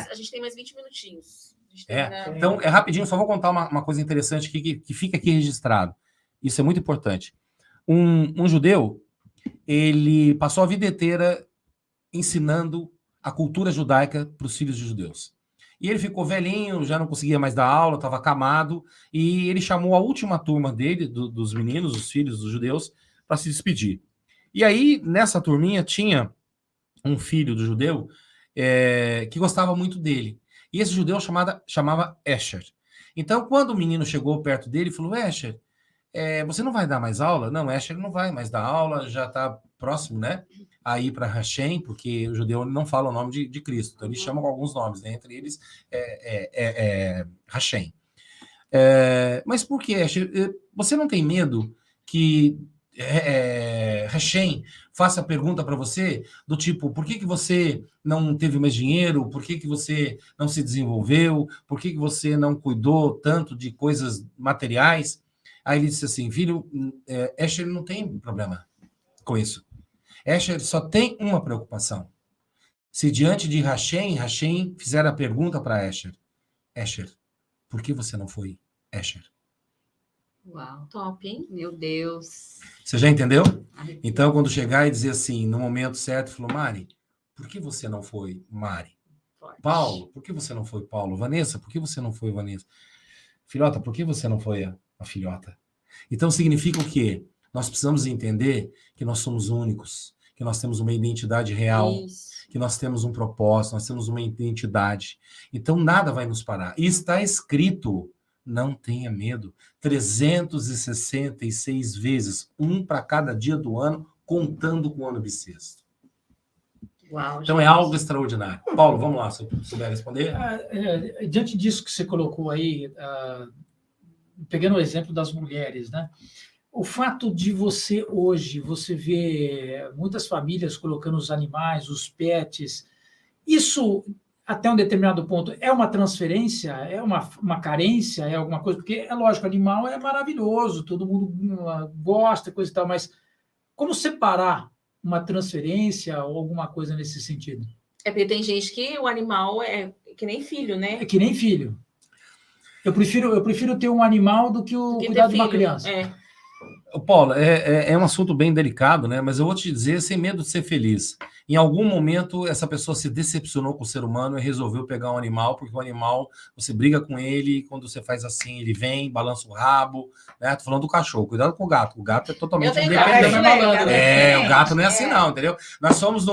[SPEAKER 3] A gente tem mais 20 minutinhos. A gente termina-
[SPEAKER 4] Então, rapidinho, só vou contar uma coisa interessante aqui, que fica aqui registrado. Isso é muito importante. Um judeu, ele passou a vida inteira ensinando a cultura judaica para os filhos de judeus. E ele ficou velhinho, já não conseguia mais dar aula, estava acamado, e ele chamou a última turma dele, dos meninos, os filhos dos judeus, para se despedir. E aí, nessa turminha, tinha um filho do judeu que gostava muito dele. E esse judeu chamava Escher. Então, quando o menino chegou perto dele, falou, Escher, você não vai dar mais aula? Não, Escher não vai mais dar aula, já está próximo, né? A ir para Hashem, porque o judeu não fala o nome de Cristo, então eles chamam com alguns nomes, né? Entre eles Hashem. Mas por que, Escher? Você não tem medo que Hashem faça pergunta para você do tipo, por que você não teve mais dinheiro? Por que você não se desenvolveu? Por que você não cuidou tanto de coisas materiais? Aí ele disse assim, filho, Escher não tem problema com isso. Escher só tem uma preocupação. Se diante de Hashem fizer a pergunta para Escher, por que você não foi Escher?
[SPEAKER 2] Uau,
[SPEAKER 3] Top, hein?
[SPEAKER 2] meu Deus.
[SPEAKER 4] Você já entendeu? Então, quando chegar e dizer assim, no momento certo, falou, Mari, por que você não foi Mari?
[SPEAKER 3] Forte.
[SPEAKER 4] Paulo, por que você não foi Paulo? Vanessa, por que você não foi Vanessa? Filhota, por que você não foi a filhota? Então, significa o quê? Nós precisamos entender que nós somos únicos, que nós temos uma identidade real, que nós temos um propósito, nós temos uma identidade. Então, nada vai nos parar. E está escrito, não tenha medo, 366 vezes, um para cada dia do ano, contando com o ano bissexto.
[SPEAKER 2] Uau,
[SPEAKER 4] então,
[SPEAKER 2] gente.
[SPEAKER 4] é algo extraordinário. Paulo, vamos lá, se eu puder responder.
[SPEAKER 5] Diante disso que você colocou aí, pegando o exemplo das mulheres, né? O fato de você hoje, você ver muitas famílias colocando os animais, os pets, isso, até um determinado ponto, é uma transferência, é uma carência, é alguma coisa? Porque, é lógico, animal é maravilhoso, todo mundo gosta, coisa e tal, mas como separar uma transferência ou alguma coisa nesse sentido?
[SPEAKER 3] Porque tem gente que o animal é que nem filho, né?
[SPEAKER 5] É que nem filho. Eu prefiro ter um animal do que cuidar de uma criança.
[SPEAKER 4] Paulo, é um assunto bem delicado, né? Mas eu vou te dizer, sem medo de ser feliz. Em algum momento, essa pessoa se decepcionou com o ser humano e resolveu pegar um animal, porque o animal, você briga com ele, e quando você faz assim, ele vem, balança o rabo, né? Tô falando do cachorro, cuidado com o gato. O gato é totalmente independente. O gato não é assim, não, entendeu? Nós fomos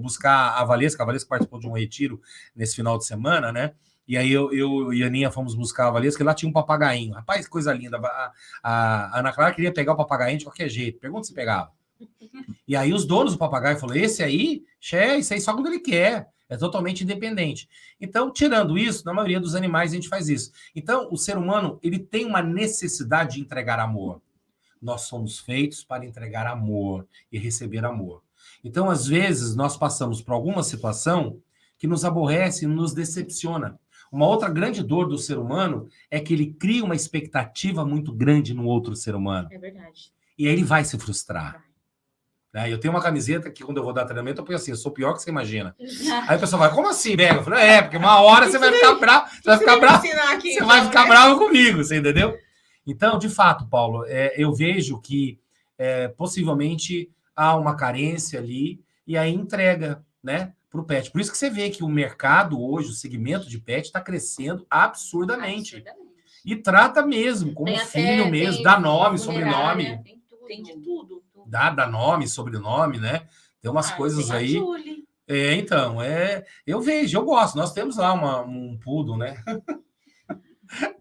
[SPEAKER 4] buscar a Valesca participou de um retiro nesse final de semana, né? E aí eu e a Aninha fomos buscar a Valesca, e lá tinha um papagainho. Rapaz, que coisa linda. A Ana Clara queria pegar o papagaio de qualquer jeito. Pergunta se pegava. E aí os donos do papagaio falaram, esse aí, isso aí só quando ele quer. É totalmente independente. Então, tirando isso, na maioria dos animais a gente faz isso. Então, o ser humano, ele tem uma necessidade de entregar amor. Nós somos feitos para entregar amor e receber amor. Então, às vezes, nós passamos por alguma situação que nos aborrece e nos decepciona. Uma outra grande dor do ser humano é que ele cria uma expectativa muito grande no outro ser humano.
[SPEAKER 3] É verdade.
[SPEAKER 4] E aí ele vai se frustrar. Eu tenho uma camiseta que quando eu vou dar treinamento, eu ponho assim, eu sou pior que você imagina. Aí o pessoal vai, como assim, Bega? Eu falo, porque uma hora você vai ficar bravo, você vai ficar bravo comigo, você entendeu? Então, de fato, Paulo, eu vejo que possivelmente há uma carência ali e aí entrega, né? Para o pet. Por isso que você vê que o mercado hoje, o segmento de pet, está crescendo absurdamente. E trata mesmo, como filho mesmo, dá nome, sobrenome.
[SPEAKER 3] Tem de tudo.
[SPEAKER 4] Dá nome, sobrenome, né? Tem umas coisas
[SPEAKER 3] tem a
[SPEAKER 4] aí.
[SPEAKER 3] Julie.
[SPEAKER 4] Então, eu vejo, eu gosto. Nós temos lá um poodle, né?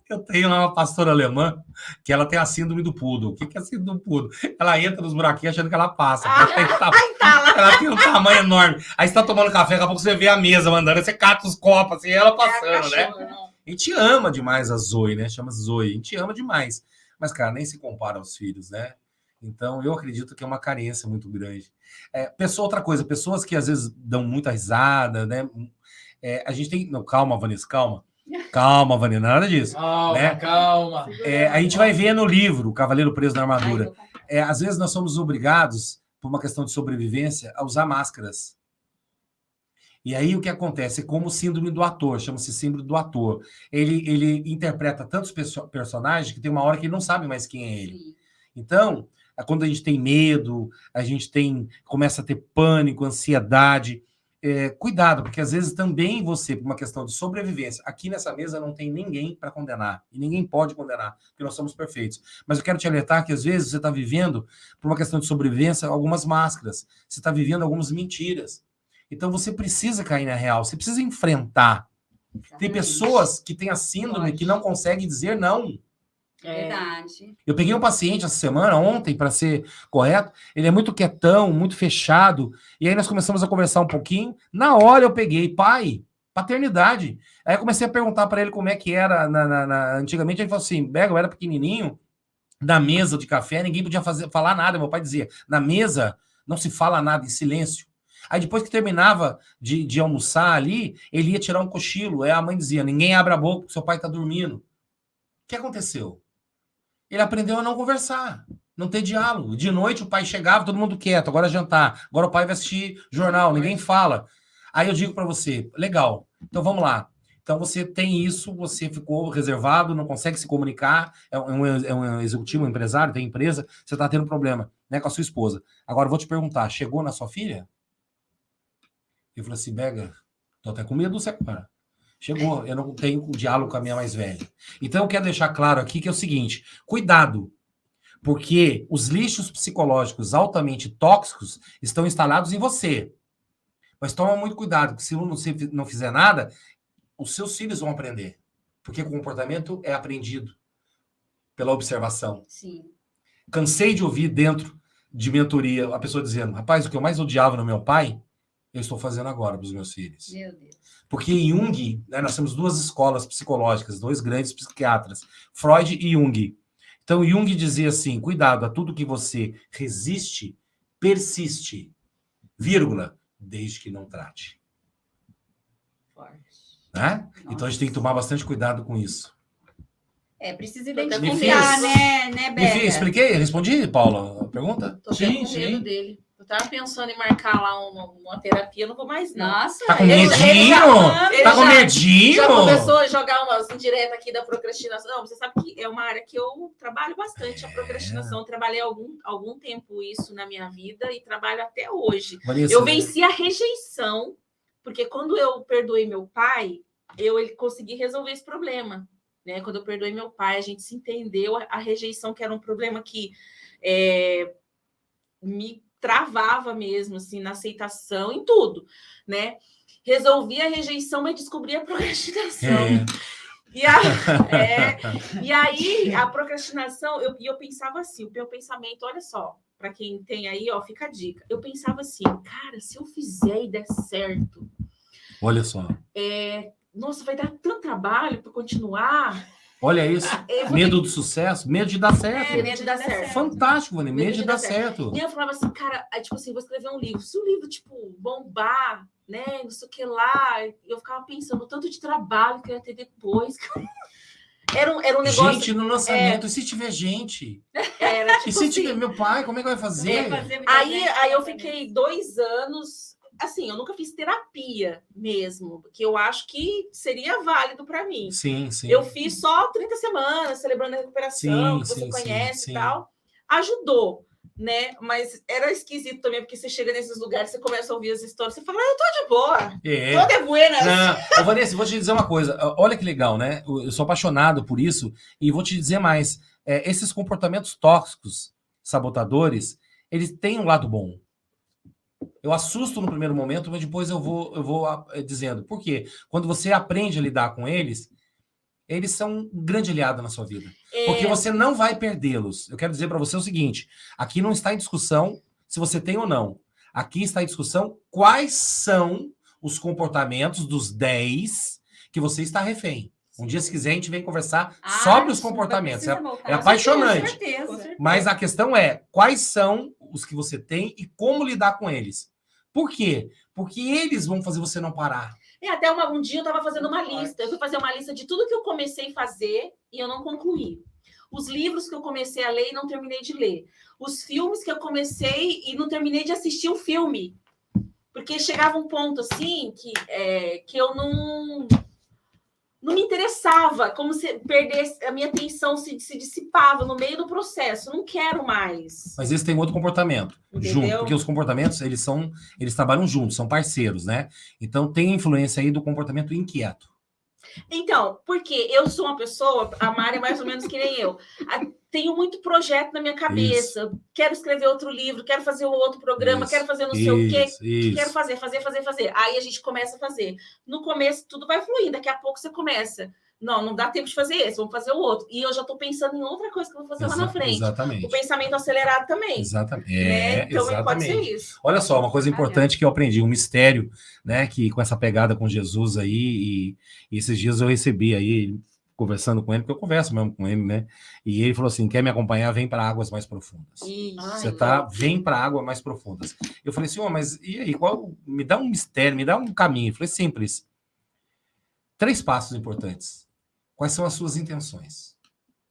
[SPEAKER 4] Eu tenho lá uma pastora alemã que ela tem a síndrome do poodle. O que é a síndrome do poodle? Ela entra nos buraquinhos achando que ela passa. Ela tem um tamanho enorme. Aí você tá tomando café, daqui a pouco você vê a mesa mandando, você cata os copos assim, ela passando, né? A gente ama demais a Zoe, né? Chama Zoe. A gente ama demais. Mas, cara, nem se compara aos filhos, né? Então, eu acredito que é uma carência muito grande. Outra coisa, pessoas que às vezes dão muita risada, né? A gente tem... Não, calma, Vanessa, calma. Calma, Vanessa, nada disso.
[SPEAKER 5] Calma,
[SPEAKER 4] né?
[SPEAKER 5] calma.
[SPEAKER 4] A gente vai ver no livro, O Cavaleiro Preso na Armadura. Às vezes nós somos obrigados, por uma questão de sobrevivência, a usar máscaras. E aí o que acontece? É como o síndrome do ator, chama-se síndrome do ator. Ele interpreta tantos personagens que tem uma hora que ele não sabe mais quem é ele. Sim. Então, quando a gente tem medo, a gente começa a ter pânico, ansiedade... cuidado, porque às vezes também você, por uma questão de sobrevivência, aqui nessa mesa não tem ninguém para condenar, e ninguém pode condenar, porque nós somos perfeitos. Mas eu quero te alertar que às vezes você está vivendo, por uma questão de sobrevivência, algumas máscaras, você está vivendo algumas mentiras. Então você precisa cair na real, você precisa enfrentar. Exatamente. Tem pessoas que têm a síndrome que não conseguem dizer não.
[SPEAKER 2] Verdade.
[SPEAKER 4] Eu peguei um paciente essa semana, ontem, para ser correto, ele é muito quietão, muito fechado, e aí nós começamos a conversar um pouquinho, na hora eu peguei, pai, paternidade. Aí eu comecei a perguntar para ele como é que era antigamente, ele falou assim, Bega, eu era pequenininho, na mesa de café, ninguém podia falar nada, meu pai dizia, na mesa não se fala nada, em silêncio. Aí depois que terminava de almoçar ali, ele ia tirar um cochilo, aí a mãe dizia, ninguém abre a boca, porque seu pai está dormindo. O que aconteceu? Ele aprendeu a não conversar, não ter diálogo. De noite o pai chegava, todo mundo quieto, agora jantar. Agora o pai vai assistir jornal, ninguém fala. Aí eu digo para você, legal, então vamos lá. Então você tem isso, você ficou reservado, não consegue se comunicar, é um executivo, um empresário, tem empresa, você está tendo problema, né, com a sua esposa. Agora eu vou te perguntar, chegou na sua filha? Eu falei assim, Bega, tô até com medo, você agora. Chegou, eu não tenho diálogo com a minha mais velha. Então, eu quero deixar claro aqui que é o seguinte, cuidado, porque os lixos psicológicos altamente tóxicos estão instalados em você. Mas toma muito cuidado, que se você não fizer nada, os seus filhos vão aprender. Porque o comportamento é aprendido pela observação.
[SPEAKER 2] Sim.
[SPEAKER 4] Cansei de ouvir dentro de mentoria a pessoa dizendo, rapaz, o que eu mais odiava no meu pai, eu estou fazendo agora para os meus filhos.
[SPEAKER 2] Meu Deus.
[SPEAKER 4] Porque Jung, né, nós temos duas escolas psicológicas, dois grandes psiquiatras, Freud e Jung. Então, Jung dizia assim, cuidado, a tudo que você resiste, persiste, vírgula, desde que não trate.
[SPEAKER 2] Forte.
[SPEAKER 4] Né? Então, a gente tem que tomar bastante cuidado com isso.
[SPEAKER 2] Precisa identificar, né, Bega?
[SPEAKER 4] Expliquei? Respondi, Paula, a pergunta?
[SPEAKER 3] Tô com medo dele. Eu tava pensando em marcar lá uma terapia, não vou mais não.
[SPEAKER 2] Nossa,
[SPEAKER 4] tá com medinho? Tá com medinho?
[SPEAKER 3] Já começou a jogar umas indiretas aqui da procrastinação. Não, você sabe que é uma área que eu trabalho bastante, a procrastinação. Eu trabalhei algum tempo isso na minha vida e trabalho até hoje.
[SPEAKER 4] Vanessa,
[SPEAKER 3] eu venci a rejeição, porque quando eu perdoei meu pai, ele consegui resolver esse problema. Né? Quando eu perdoei meu pai, a gente se entendeu a rejeição, que era um problema que me travava mesmo, assim, na aceitação, em tudo, né? Resolvi a rejeição, mas descobri a procrastinação. E aí, a procrastinação, eu pensava assim, o meu pensamento, olha só, para quem tem aí, ó, fica a dica. Eu pensava assim, cara, se eu fizer e der certo...
[SPEAKER 4] Olha só.
[SPEAKER 3] Nossa, vai dar tanto trabalho para continuar...
[SPEAKER 4] Olha isso, medo do sucesso, medo de dar certo.
[SPEAKER 3] Medo de dar certo.
[SPEAKER 4] Fantástico, Vanessa, medo de dar certo.
[SPEAKER 3] E eu falava assim, cara, tipo assim, vou escrever um livro. Se o livro, tipo, bombar, né, não sei o que lá, eu ficava pensando o tanto de trabalho que eu ia ter depois. Era um negócio...
[SPEAKER 4] Gente, no lançamento, e se tiver gente?
[SPEAKER 3] Era, tipo
[SPEAKER 4] e se
[SPEAKER 3] assim,
[SPEAKER 4] tiver meu pai, como é que vai fazer?
[SPEAKER 3] Aí eu fiquei 2 anos... Assim, eu nunca fiz terapia mesmo, porque eu acho que seria válido para mim.
[SPEAKER 4] Sim, sim.
[SPEAKER 3] Eu fiz só 30 semanas, celebrando a recuperação, que você conhece e tal. Ajudou, né? Mas era esquisito também, porque você chega nesses lugares, você começa a ouvir as histórias, você fala, eu tô de boa, tô de buenas.
[SPEAKER 4] Não, Vanessa, vou te dizer uma coisa. Olha que legal, né? Eu sou apaixonado por isso, e vou te dizer mais. Esses comportamentos tóxicos, sabotadores, eles têm um lado bom. Eu assusto no primeiro momento, mas depois eu vou dizendo. Por quê? Quando você aprende a lidar com eles são um grande aliado na sua vida. Porque você não vai perdê-los. Eu quero dizer para você o seguinte, aqui não está em discussão se você tem ou não. Aqui está em discussão quais são os comportamentos dos 10 que você está refém. Um dia, se quiser, a gente vem conversar sobre os comportamentos. É apaixonante.
[SPEAKER 2] Com certeza.
[SPEAKER 4] Mas a questão é, quais são os que você tem e como lidar com eles? Por quê? Porque eles vão fazer você não parar.
[SPEAKER 3] Até um dia eu estava fazendo uma lista. Eu fui fazer uma lista de tudo que eu comecei a fazer e eu não concluí. Os livros que eu comecei a ler e não terminei de ler. Os filmes que eu comecei e não terminei de assistir o filme. Porque chegava um ponto assim que eu não me interessava, como se perdesse, a minha atenção se dissipava no meio do processo. Eu não quero mais.
[SPEAKER 4] Mas eles têm outro comportamento, junto, porque os comportamentos, eles trabalham juntos, são parceiros, né? Então tem influência aí do comportamento inquieto.
[SPEAKER 3] Então, porque eu sou uma pessoa, a Mari é mais ou menos que nem eu, tenho muito projeto na minha cabeça, quero escrever outro livro, quero fazer outro programa, quero fazer não sei o quê, quero fazer. Aí a gente começa a fazer. No começo, tudo vai fluindo, daqui a pouco você começa. Não dá tempo de fazer esse, vamos fazer o outro. E eu já estou pensando em outra coisa que eu vou fazer lá na frente.
[SPEAKER 4] Exatamente.
[SPEAKER 3] O pensamento acelerado também.
[SPEAKER 4] Exatamente.
[SPEAKER 3] Né? Então,
[SPEAKER 4] exatamente.
[SPEAKER 3] pode ser isso.
[SPEAKER 4] Olha só, uma coisa importante que eu aprendi, um mistério, né, que com essa pegada com Jesus aí, e esses dias eu recebi aí, conversando com ele, porque eu converso mesmo com ele, né, e ele falou assim, quer me acompanhar, vem para águas mais profundas. Vem para águas mais profundas. Eu falei assim, mas e aí, me dá um mistério, me dá um caminho. Eu falei, simples. 3 passos importantes. Quais são as suas intenções?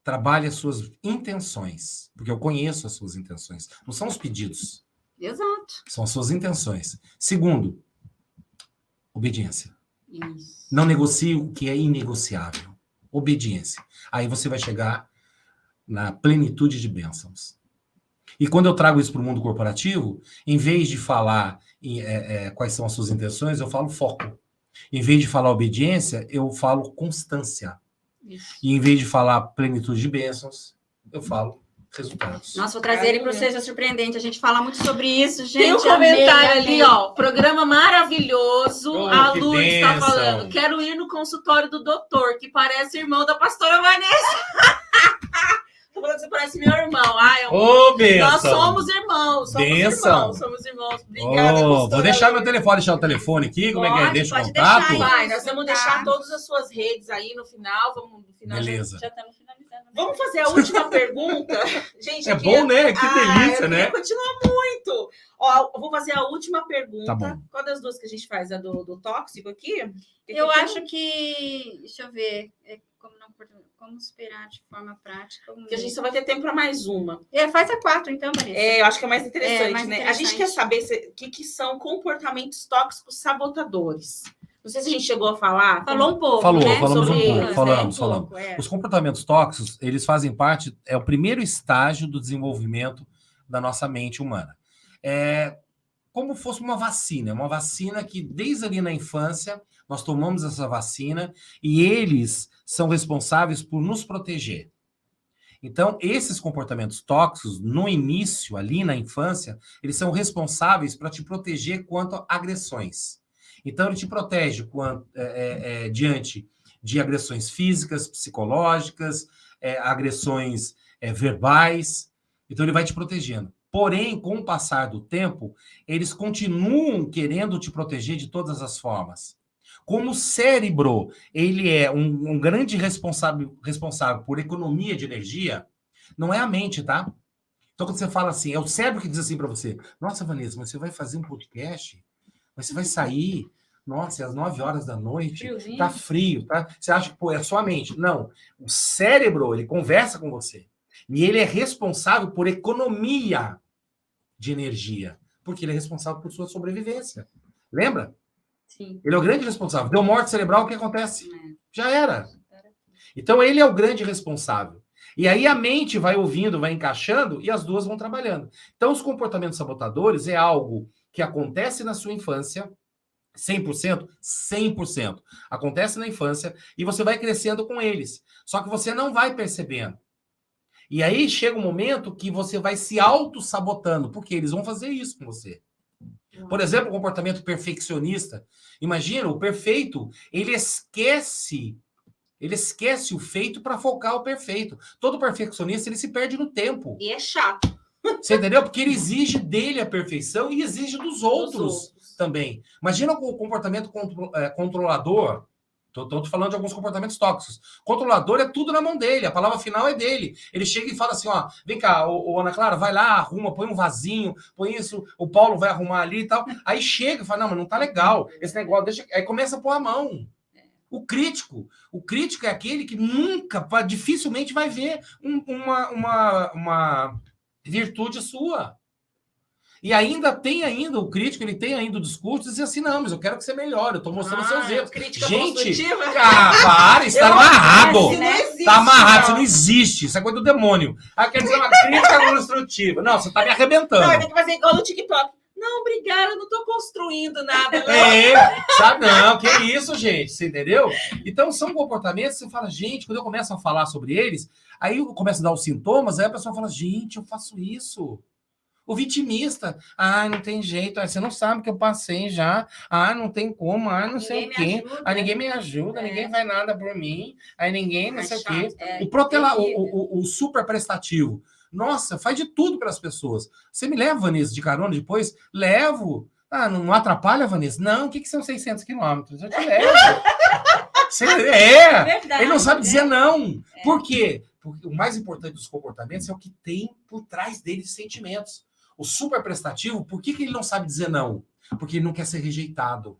[SPEAKER 4] Trabalhe as suas intenções, porque eu conheço as suas intenções. Não são os pedidos.
[SPEAKER 2] Exato.
[SPEAKER 4] São as suas intenções. Segundo, obediência.
[SPEAKER 2] Isso.
[SPEAKER 4] Não negocie o que é inegociável. Obediência. Aí você vai chegar na plenitude de bênçãos. E quando eu trago isso para o mundo corporativo, em vez de falar quais são as suas intenções, eu falo foco. Em vez de falar obediência, eu falo constância.
[SPEAKER 2] Isso.
[SPEAKER 4] E em vez de falar plenitude de bênçãos, eu falo resultados.
[SPEAKER 2] Nossa, vou trazer ele para o Seja Surpreendente. A gente fala muito sobre isso, gente.
[SPEAKER 3] Tem um comentário
[SPEAKER 2] amei.
[SPEAKER 3] ali, ó. Programa maravilhoso. A Lu está
[SPEAKER 4] bênção.
[SPEAKER 3] falando. Quero ir no consultório do doutor, que parece irmão da pastora Vanessa. Tô falando que você parece meu irmão.
[SPEAKER 4] Bênção.
[SPEAKER 3] Nós somos irmãos. Somos irmãos. Obrigada,
[SPEAKER 4] vou deixar meu telefone, deixar o telefone aqui. Como é que é? Deixa o contato?
[SPEAKER 2] Deixar,
[SPEAKER 3] vai, nós vamos deixar todas as suas redes aí no final.
[SPEAKER 4] Beleza.
[SPEAKER 2] Já estamos finalizando.
[SPEAKER 3] Vamos fazer a última pergunta. Gente,
[SPEAKER 4] é bom, né? Que delícia, né?
[SPEAKER 3] Continua muito. Ó, eu vou fazer a última pergunta.
[SPEAKER 4] Tá bom.
[SPEAKER 3] Qual das duas que a gente faz? A do tóxico aqui?
[SPEAKER 2] Eu acho que... Deixa eu ver. Como superar de forma prática.
[SPEAKER 3] Porque a gente só vai ter tempo para mais uma.
[SPEAKER 2] Faz a 4, então, Vanessa.
[SPEAKER 3] Eu acho que é mais interessante,
[SPEAKER 2] mais
[SPEAKER 3] né?
[SPEAKER 2] interessante.
[SPEAKER 3] A gente quer saber o que são comportamentos tóxicos sabotadores. Não sei se a gente chegou a falar.
[SPEAKER 2] Falou um pouco,
[SPEAKER 4] falamos
[SPEAKER 2] né?
[SPEAKER 4] um pouco.
[SPEAKER 2] Falamos.
[SPEAKER 4] Os comportamentos tóxicos, eles fazem parte, é o primeiro estágio do desenvolvimento da nossa mente humana. É como fosse uma vacina que desde ali na infância nós tomamos essa vacina e eles são responsáveis por nos proteger. Então, esses comportamentos tóxicos, no início, ali na infância, eles são responsáveis para te proteger quanto a agressões. Então, ele te protege diante de agressões físicas, psicológicas, agressões verbais. Então, ele vai te protegendo. Porém, com o passar do tempo, eles continuam querendo te proteger de todas as formas. Como o cérebro, ele é um grande responsável por economia de energia, não é a mente, tá? Então, quando você fala assim, é o cérebro que diz assim para você, nossa, Vanessa, mas você vai fazer um podcast? Mas você vai sair, nossa, às 9 horas da noite, friozinho. Tá frio, tá? Você acha que, é a sua mente. Não, o cérebro, ele conversa com você. E ele é responsável por economia de energia, porque ele é responsável por sua sobrevivência. Lembra?
[SPEAKER 2] Sim.
[SPEAKER 4] Ele é o grande responsável. Deu morte cerebral, o que acontece? Já era. Então, ele é o grande responsável. E aí a mente vai ouvindo, vai encaixando e as duas vão trabalhando. Então, os comportamentos sabotadores é algo que acontece na sua infância, 100%? 100%. Acontece na infância e você vai crescendo com eles. Só que você não vai percebendo. E aí chega um momento que você vai se auto-sabotando, porque eles vão fazer isso com você. Por exemplo, o comportamento perfeccionista. Imagina, o perfeito, ele esquece o feito para focar o perfeito. Todo perfeccionista, ele se perde no tempo.
[SPEAKER 3] E é chato.
[SPEAKER 4] Você entendeu? Porque ele exige dele a perfeição e exige dos outros também. Imagina o comportamento controlador. Estou falando de alguns comportamentos tóxicos. Controlador é tudo na mão dele, a palavra final é dele. Ele chega e fala assim, ó, vem cá, ô Ana Clara, vai lá, arruma, põe um vasinho, põe isso, o Paulo vai arrumar ali e tal. Aí chega e fala, não, mas não tá legal, esse negócio, deixa... Aí começa a pôr a mão. O crítico é aquele que nunca, dificilmente vai ver uma virtude sua. E ainda tem o crítico, ele tem ainda o discurso de dizer assim, não, mas eu quero que você melhore, eu estou mostrando seus erros. Gente, para, está amarrado. Está amarrado, isso não existe, isso é coisa do demônio. Quer dizer uma crítica construtiva. Não, você está me arrebentando.
[SPEAKER 3] Não, tem que fazer igual no TikTok. Não, obrigada, eu não estou construindo nada.
[SPEAKER 4] Sabe, não, que isso, gente, você entendeu? Então, são comportamentos que você fala, gente, quando eu começo a falar sobre eles, aí eu começo a dar os sintomas, aí a pessoa fala, gente, eu faço isso. O vitimista, não tem jeito, você não sabe que eu passei já, não tem como, não sei o quê, ninguém me ajuda, ninguém faz nada por mim, aí ninguém não sei o quê. O super prestativo, nossa, faz de tudo pelas pessoas. Você me leva, Vanessa, de carona depois? Levo. Não atrapalha, Vanessa? Não, o que são 600 quilômetros? Eu te levo. Ele não sabe dizer não. Por quê? Porque o mais importante dos comportamentos é o que tem por trás deles sentimentos. O super prestativo, por que ele não sabe dizer não? Porque ele não quer ser rejeitado.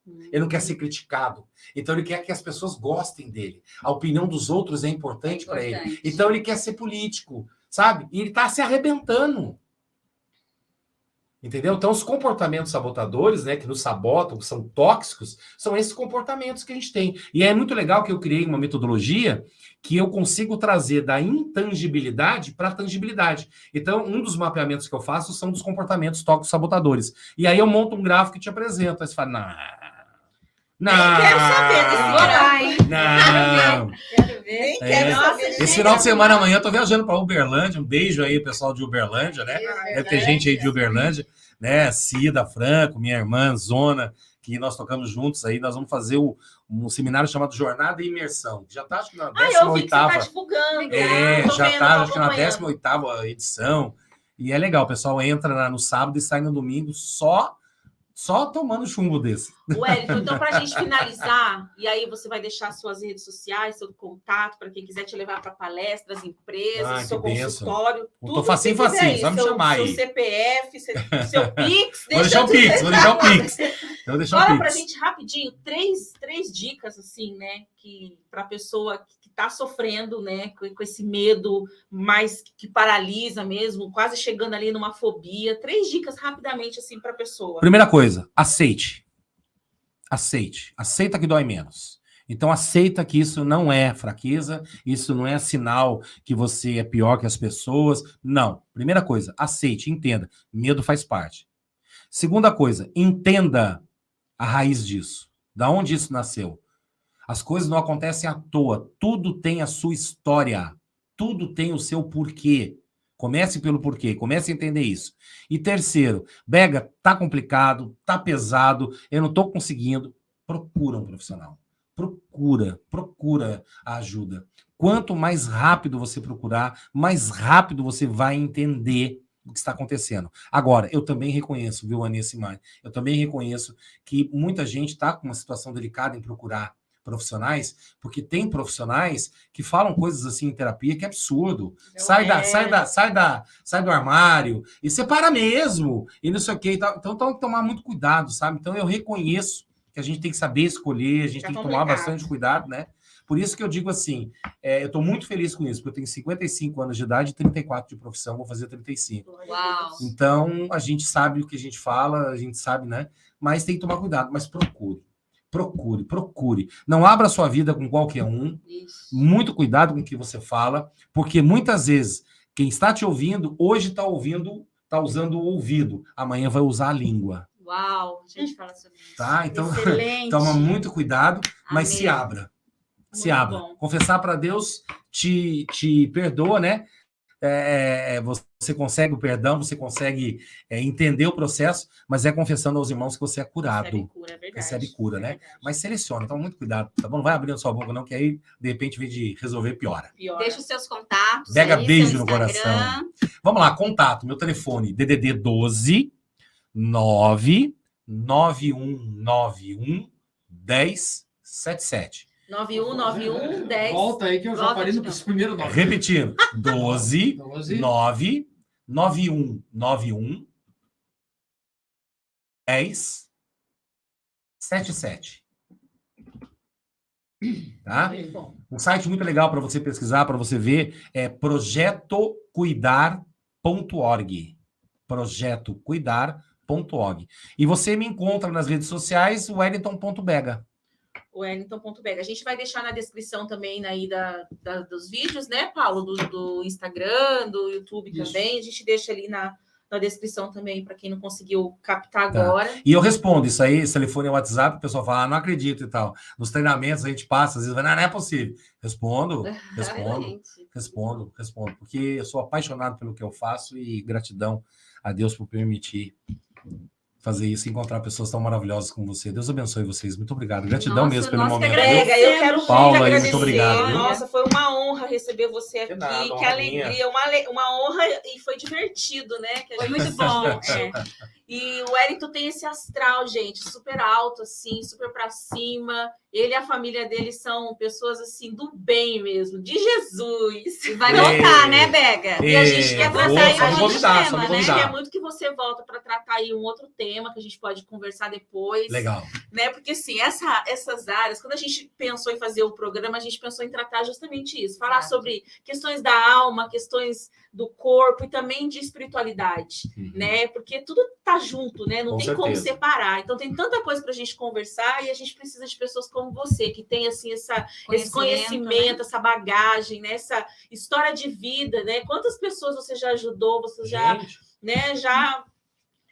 [SPEAKER 4] Ele não quer ser criticado. Então ele quer que as pessoas gostem dele. A opinião dos outros é importante para ele. Então ele quer ser político, sabe? E ele está se arrebentando. Entendeu? Então, os comportamentos sabotadores, né, que nos sabotam, que são tóxicos, são esses comportamentos que a gente tem. E é muito legal que eu criei uma metodologia que eu consigo trazer da intangibilidade para a tangibilidade. Então, um dos mapeamentos que eu faço são dos comportamentos tóxicos sabotadores. E aí eu monto um gráfico e te apresento. Aí você fala, não,
[SPEAKER 3] quero saber desse
[SPEAKER 4] não.
[SPEAKER 2] Quero ver.
[SPEAKER 3] Quero saber.
[SPEAKER 4] Esse final de semana amanhã eu tô viajando para Uberlândia. Um beijo aí, pessoal de Uberlândia, né? Deve ter gente aí de Uberlândia, né? Cida Franco, minha irmã Zona, que nós tocamos juntos aí. Nós vamos fazer um seminário chamado Jornada e Imersão. Já tá, acho que na 18ª.
[SPEAKER 3] Eu vi que você tá divulgando.
[SPEAKER 4] Já tá, acho que na 18ª edição. E é legal, o pessoal entra no sábado e sai no domingo só tomando chumbo desse.
[SPEAKER 3] Wellington, então, para a gente finalizar, e aí você vai deixar suas redes sociais, seu contato, para quem quiser te levar para palestras, empresas, seu consultório.
[SPEAKER 4] Tô facinho, só me chamar aí.
[SPEAKER 3] Seu CPF, seu Pix.
[SPEAKER 4] Vou deixar o Pix.
[SPEAKER 3] Fala para a gente rapidinho, três dicas, assim, né, para a pessoa que está sofrendo, né, com esse medo mais que paralisa mesmo, quase chegando ali numa fobia. 3 dicas rapidamente, assim, para a pessoa.
[SPEAKER 4] Primeira coisa, aceite. Aceita que dói menos. Então, aceita que isso não é fraqueza, isso não é sinal que você é pior que as pessoas. Não. Primeira coisa, aceite, entenda. Medo faz parte. Segunda coisa, entenda a raiz disso. Da onde isso nasceu? As coisas não acontecem à toa. Tudo tem a sua história. Tudo tem o seu porquê. Comece pelo porquê. Comece a entender isso. E terceiro, Bega, tá complicado, tá pesado, eu não tô conseguindo. Procura um profissional. Procura a ajuda. Quanto mais rápido você procurar, mais rápido você vai entender o que está acontecendo. Agora, eu também reconheço, viu, Vanessa e Mari? Eu também reconheço que muita gente está com uma situação delicada em procurar profissionais, porque tem profissionais que falam coisas assim em terapia que é absurdo. Sai do armário e separa mesmo, e não sei o que. Então tem que tomar muito cuidado, sabe? Então eu reconheço que a gente tem que saber escolher, a gente tem que tomar bastante cuidado, né? Por isso que eu digo assim, eu estou muito feliz com isso, porque eu tenho 55 anos de idade e 34 de profissão, vou fazer 35.
[SPEAKER 3] Uau.
[SPEAKER 4] Então, a gente sabe o que a gente fala, a gente sabe, né? Mas tem que tomar cuidado, mas procure. Não abra sua vida com qualquer um. Isso. Muito cuidado com o que você fala, porque muitas vezes quem está te ouvindo, hoje está usando o ouvido, amanhã vai usar a língua.
[SPEAKER 3] Uau, a gente fala sobre isso.
[SPEAKER 4] Tá? Então,
[SPEAKER 2] excelente.
[SPEAKER 4] Toma muito cuidado, mas se abra. Se abra.
[SPEAKER 3] bom.
[SPEAKER 4] Confessar para Deus te perdoa, né? Você consegue o perdão, você consegue entender o processo, mas é confessando aos irmãos que você é curado.
[SPEAKER 3] Recebe cura, é verdade.
[SPEAKER 4] Recebe cura, né?
[SPEAKER 3] Verdade.
[SPEAKER 4] Mas seleciona, então muito cuidado, tá bom? Não vai abrindo sua boca não, que aí, de repente, em vez de resolver, piora.
[SPEAKER 2] Deixa os seus contatos.
[SPEAKER 4] Pega
[SPEAKER 2] aí,
[SPEAKER 4] beijo
[SPEAKER 2] seu
[SPEAKER 4] no
[SPEAKER 2] Instagram.
[SPEAKER 4] coração. Vamos lá, contato, meu telefone, DDD 12 99191 1077.
[SPEAKER 3] 9191 10.
[SPEAKER 5] Volta aí que eu já
[SPEAKER 2] Volta
[SPEAKER 5] parei
[SPEAKER 2] de
[SPEAKER 5] no
[SPEAKER 2] novo.
[SPEAKER 5] primeiro nome.
[SPEAKER 4] Repetindo, 12
[SPEAKER 5] 12.
[SPEAKER 4] 99191 1077. Tá?
[SPEAKER 3] Muito bom.
[SPEAKER 4] Um site muito legal para você pesquisar, para você ver, é projetocuidar.org. Projetocuidar.org. E você me encontra nas redes sociais, wellington.bega.
[SPEAKER 3] Wellington.bega. A gente vai deixar na descrição também aí dos vídeos, né, Paulo? Do Instagram, do YouTube
[SPEAKER 5] Isso.
[SPEAKER 3] também. A gente deixa ali na descrição também, para quem não conseguiu captar
[SPEAKER 4] Tá.
[SPEAKER 3] agora.
[SPEAKER 4] E eu respondo isso aí, esse telefone é WhatsApp, o pessoal fala, não acredito e tal. Nos treinamentos a gente passa, às vezes, não é possível. Respondo, porque eu sou apaixonado pelo que eu faço e gratidão a Deus por permitir fazer isso e encontrar pessoas tão maravilhosas como você. Deus abençoe vocês. Muito obrigado. Gratidão
[SPEAKER 2] Nossa,
[SPEAKER 4] mesmo pelo
[SPEAKER 2] nós que
[SPEAKER 4] momento.
[SPEAKER 3] Brega, eu quero muito
[SPEAKER 4] Paula,
[SPEAKER 3] agradecer.
[SPEAKER 4] muito obrigado, viu?
[SPEAKER 3] Nossa, foi uma honra receber você aqui.
[SPEAKER 4] nada,
[SPEAKER 3] Que
[SPEAKER 4] honra
[SPEAKER 3] alegria, uma honra e foi divertido, né? Que a
[SPEAKER 2] Foi
[SPEAKER 3] gente
[SPEAKER 2] muito
[SPEAKER 3] se
[SPEAKER 2] bom.
[SPEAKER 3] divertiu. E o Wellington tem esse astral, gente, super alto, assim, super pra cima. Ele e a família dele são pessoas, assim, do bem mesmo, de Jesus.
[SPEAKER 2] E vai voltar, né, Bega?
[SPEAKER 3] E a gente quer tratar aí um outro
[SPEAKER 4] convidar,
[SPEAKER 3] tema, né?
[SPEAKER 4] convidar.
[SPEAKER 3] Quer muito que você volta para tratar aí um outro tema que a gente pode conversar depois.
[SPEAKER 4] Legal.
[SPEAKER 3] Né? Porque, assim, essas áreas, quando a gente pensou em fazer o programa, a gente pensou em tratar justamente isso. Falar
[SPEAKER 2] Exato.
[SPEAKER 3] sobre questões da alma, questões do corpo e também de espiritualidade, né? Porque tudo tá junto, né? Não
[SPEAKER 4] Com
[SPEAKER 3] tem como
[SPEAKER 4] certeza.
[SPEAKER 3] separar. Então, tem tanta coisa para a gente conversar e a gente precisa de pessoas como você, que tem, assim, esse conhecimento,
[SPEAKER 2] né?
[SPEAKER 3] essa bagagem, né? Essa história de vida, né? Quantas pessoas você já ajudou, você já,
[SPEAKER 4] Gente,
[SPEAKER 3] né? Já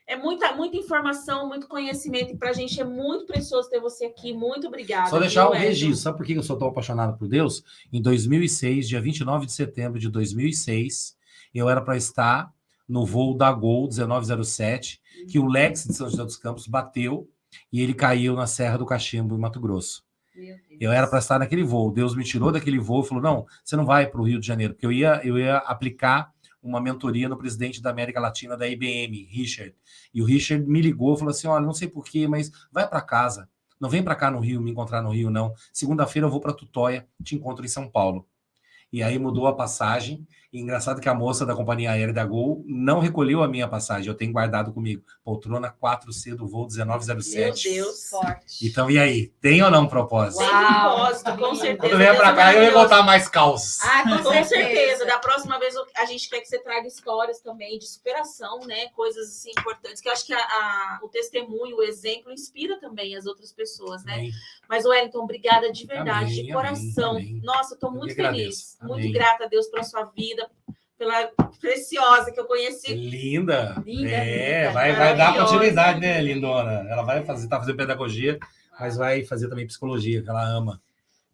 [SPEAKER 3] é muita informação, muito conhecimento, e para a gente é muito precioso ter você aqui. Muito obrigada.
[SPEAKER 4] só deixar
[SPEAKER 3] viu,
[SPEAKER 4] um
[SPEAKER 3] Wellington?
[SPEAKER 4] registro. Sabe por que eu sou tão apaixonado por Deus? Em 2006, dia 29 de setembro de 2006, eu era para estar no voo da Gol 1907, que o Lex de São José dos Campos bateu e ele caiu na Serra do Cachimbo, em Mato Grosso.
[SPEAKER 2] Meu Deus.
[SPEAKER 4] Eu era para estar naquele voo. Deus me tirou daquele voo e falou, não, você não vai para o Rio de Janeiro, porque eu ia aplicar uma mentoria no presidente da América Latina da IBM, Richard. E o Richard me ligou e falou assim, olha, não sei porquê, mas vai para casa. Não vem para cá no Rio, me encontrar no Rio, não. Segunda-feira eu vou para Tutóia, te encontro em São Paulo. E aí mudou a passagem. E engraçado que a moça da companhia aérea da Gol não recolheu a minha passagem. Eu tenho guardado comigo. Poltrona 4C do voo 1907.
[SPEAKER 3] Meu Deus.
[SPEAKER 2] Forte.
[SPEAKER 4] Então, e aí? Tem ou não propósito?
[SPEAKER 3] Sem
[SPEAKER 2] Uau.
[SPEAKER 3] propósito, com certeza.
[SPEAKER 4] Quando vier para
[SPEAKER 3] Deus é
[SPEAKER 4] cá, eu ia
[SPEAKER 3] maravilhoso.
[SPEAKER 4] botar mais calças.
[SPEAKER 3] Com certeza. Da próxima vez a gente quer que você traga histórias também de superação, né? Coisas assim importantes, que eu acho que o testemunho, o exemplo inspira também as outras pessoas, né?
[SPEAKER 4] Amém.
[SPEAKER 3] Mas, Wellington, obrigada de verdade,
[SPEAKER 4] Amém,
[SPEAKER 3] de coração.
[SPEAKER 4] amém.
[SPEAKER 3] Nossa, eu tô
[SPEAKER 4] Eu
[SPEAKER 3] muito
[SPEAKER 4] que agradeço.
[SPEAKER 3] feliz.
[SPEAKER 4] Amém.
[SPEAKER 3] Muito grata a Deus pela sua vida, pela preciosa que eu conheci.
[SPEAKER 4] Linda.
[SPEAKER 2] Linda,
[SPEAKER 4] Vai dar
[SPEAKER 3] maravilhosa.
[SPEAKER 4] continuidade, né, lindona? Ela vai tá fazendo pedagogia, mas vai fazer também psicologia, que ela ama.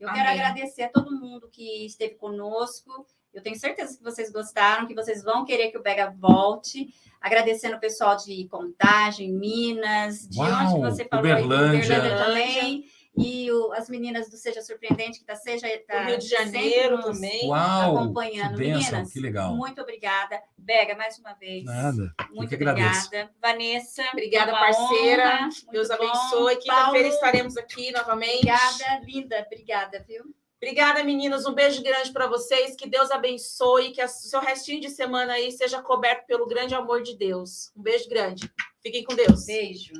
[SPEAKER 2] Eu quero
[SPEAKER 3] Amém.
[SPEAKER 2] agradecer a todo mundo que esteve conosco. Eu tenho certeza que vocês gostaram, que vocês vão querer que o Bega volte. Agradecendo o pessoal de Contagem, Minas, de
[SPEAKER 4] Uau,
[SPEAKER 2] onde você falou,
[SPEAKER 4] Uberlândia.
[SPEAKER 2] Uberlândia também. E as meninas do Seja Surpreendente, que tá
[SPEAKER 3] Do Rio de Janeiro
[SPEAKER 2] sempre nos
[SPEAKER 3] também.
[SPEAKER 4] Uau,
[SPEAKER 2] acompanhando.
[SPEAKER 4] que bênção,
[SPEAKER 2] Meninas,
[SPEAKER 4] que legal.
[SPEAKER 2] muito obrigada. Bega, mais uma vez.
[SPEAKER 4] Nada,
[SPEAKER 2] Muito
[SPEAKER 4] eu que agradeço.
[SPEAKER 2] obrigada. Vanessa,
[SPEAKER 3] Obrigada,
[SPEAKER 2] uma
[SPEAKER 3] parceira.
[SPEAKER 2] honra, muito
[SPEAKER 3] Deus
[SPEAKER 2] bom.
[SPEAKER 3] abençoe. Quinta-feira
[SPEAKER 2] Paulo,
[SPEAKER 3] estaremos aqui novamente.
[SPEAKER 2] Obrigada, linda. Obrigada, viu?
[SPEAKER 3] Obrigada, meninas. Um beijo grande para vocês. Que Deus abençoe. Que o seu restinho de semana aí seja coberto pelo grande amor de Deus. Um beijo grande. Fiquem com Deus.
[SPEAKER 2] Beijo.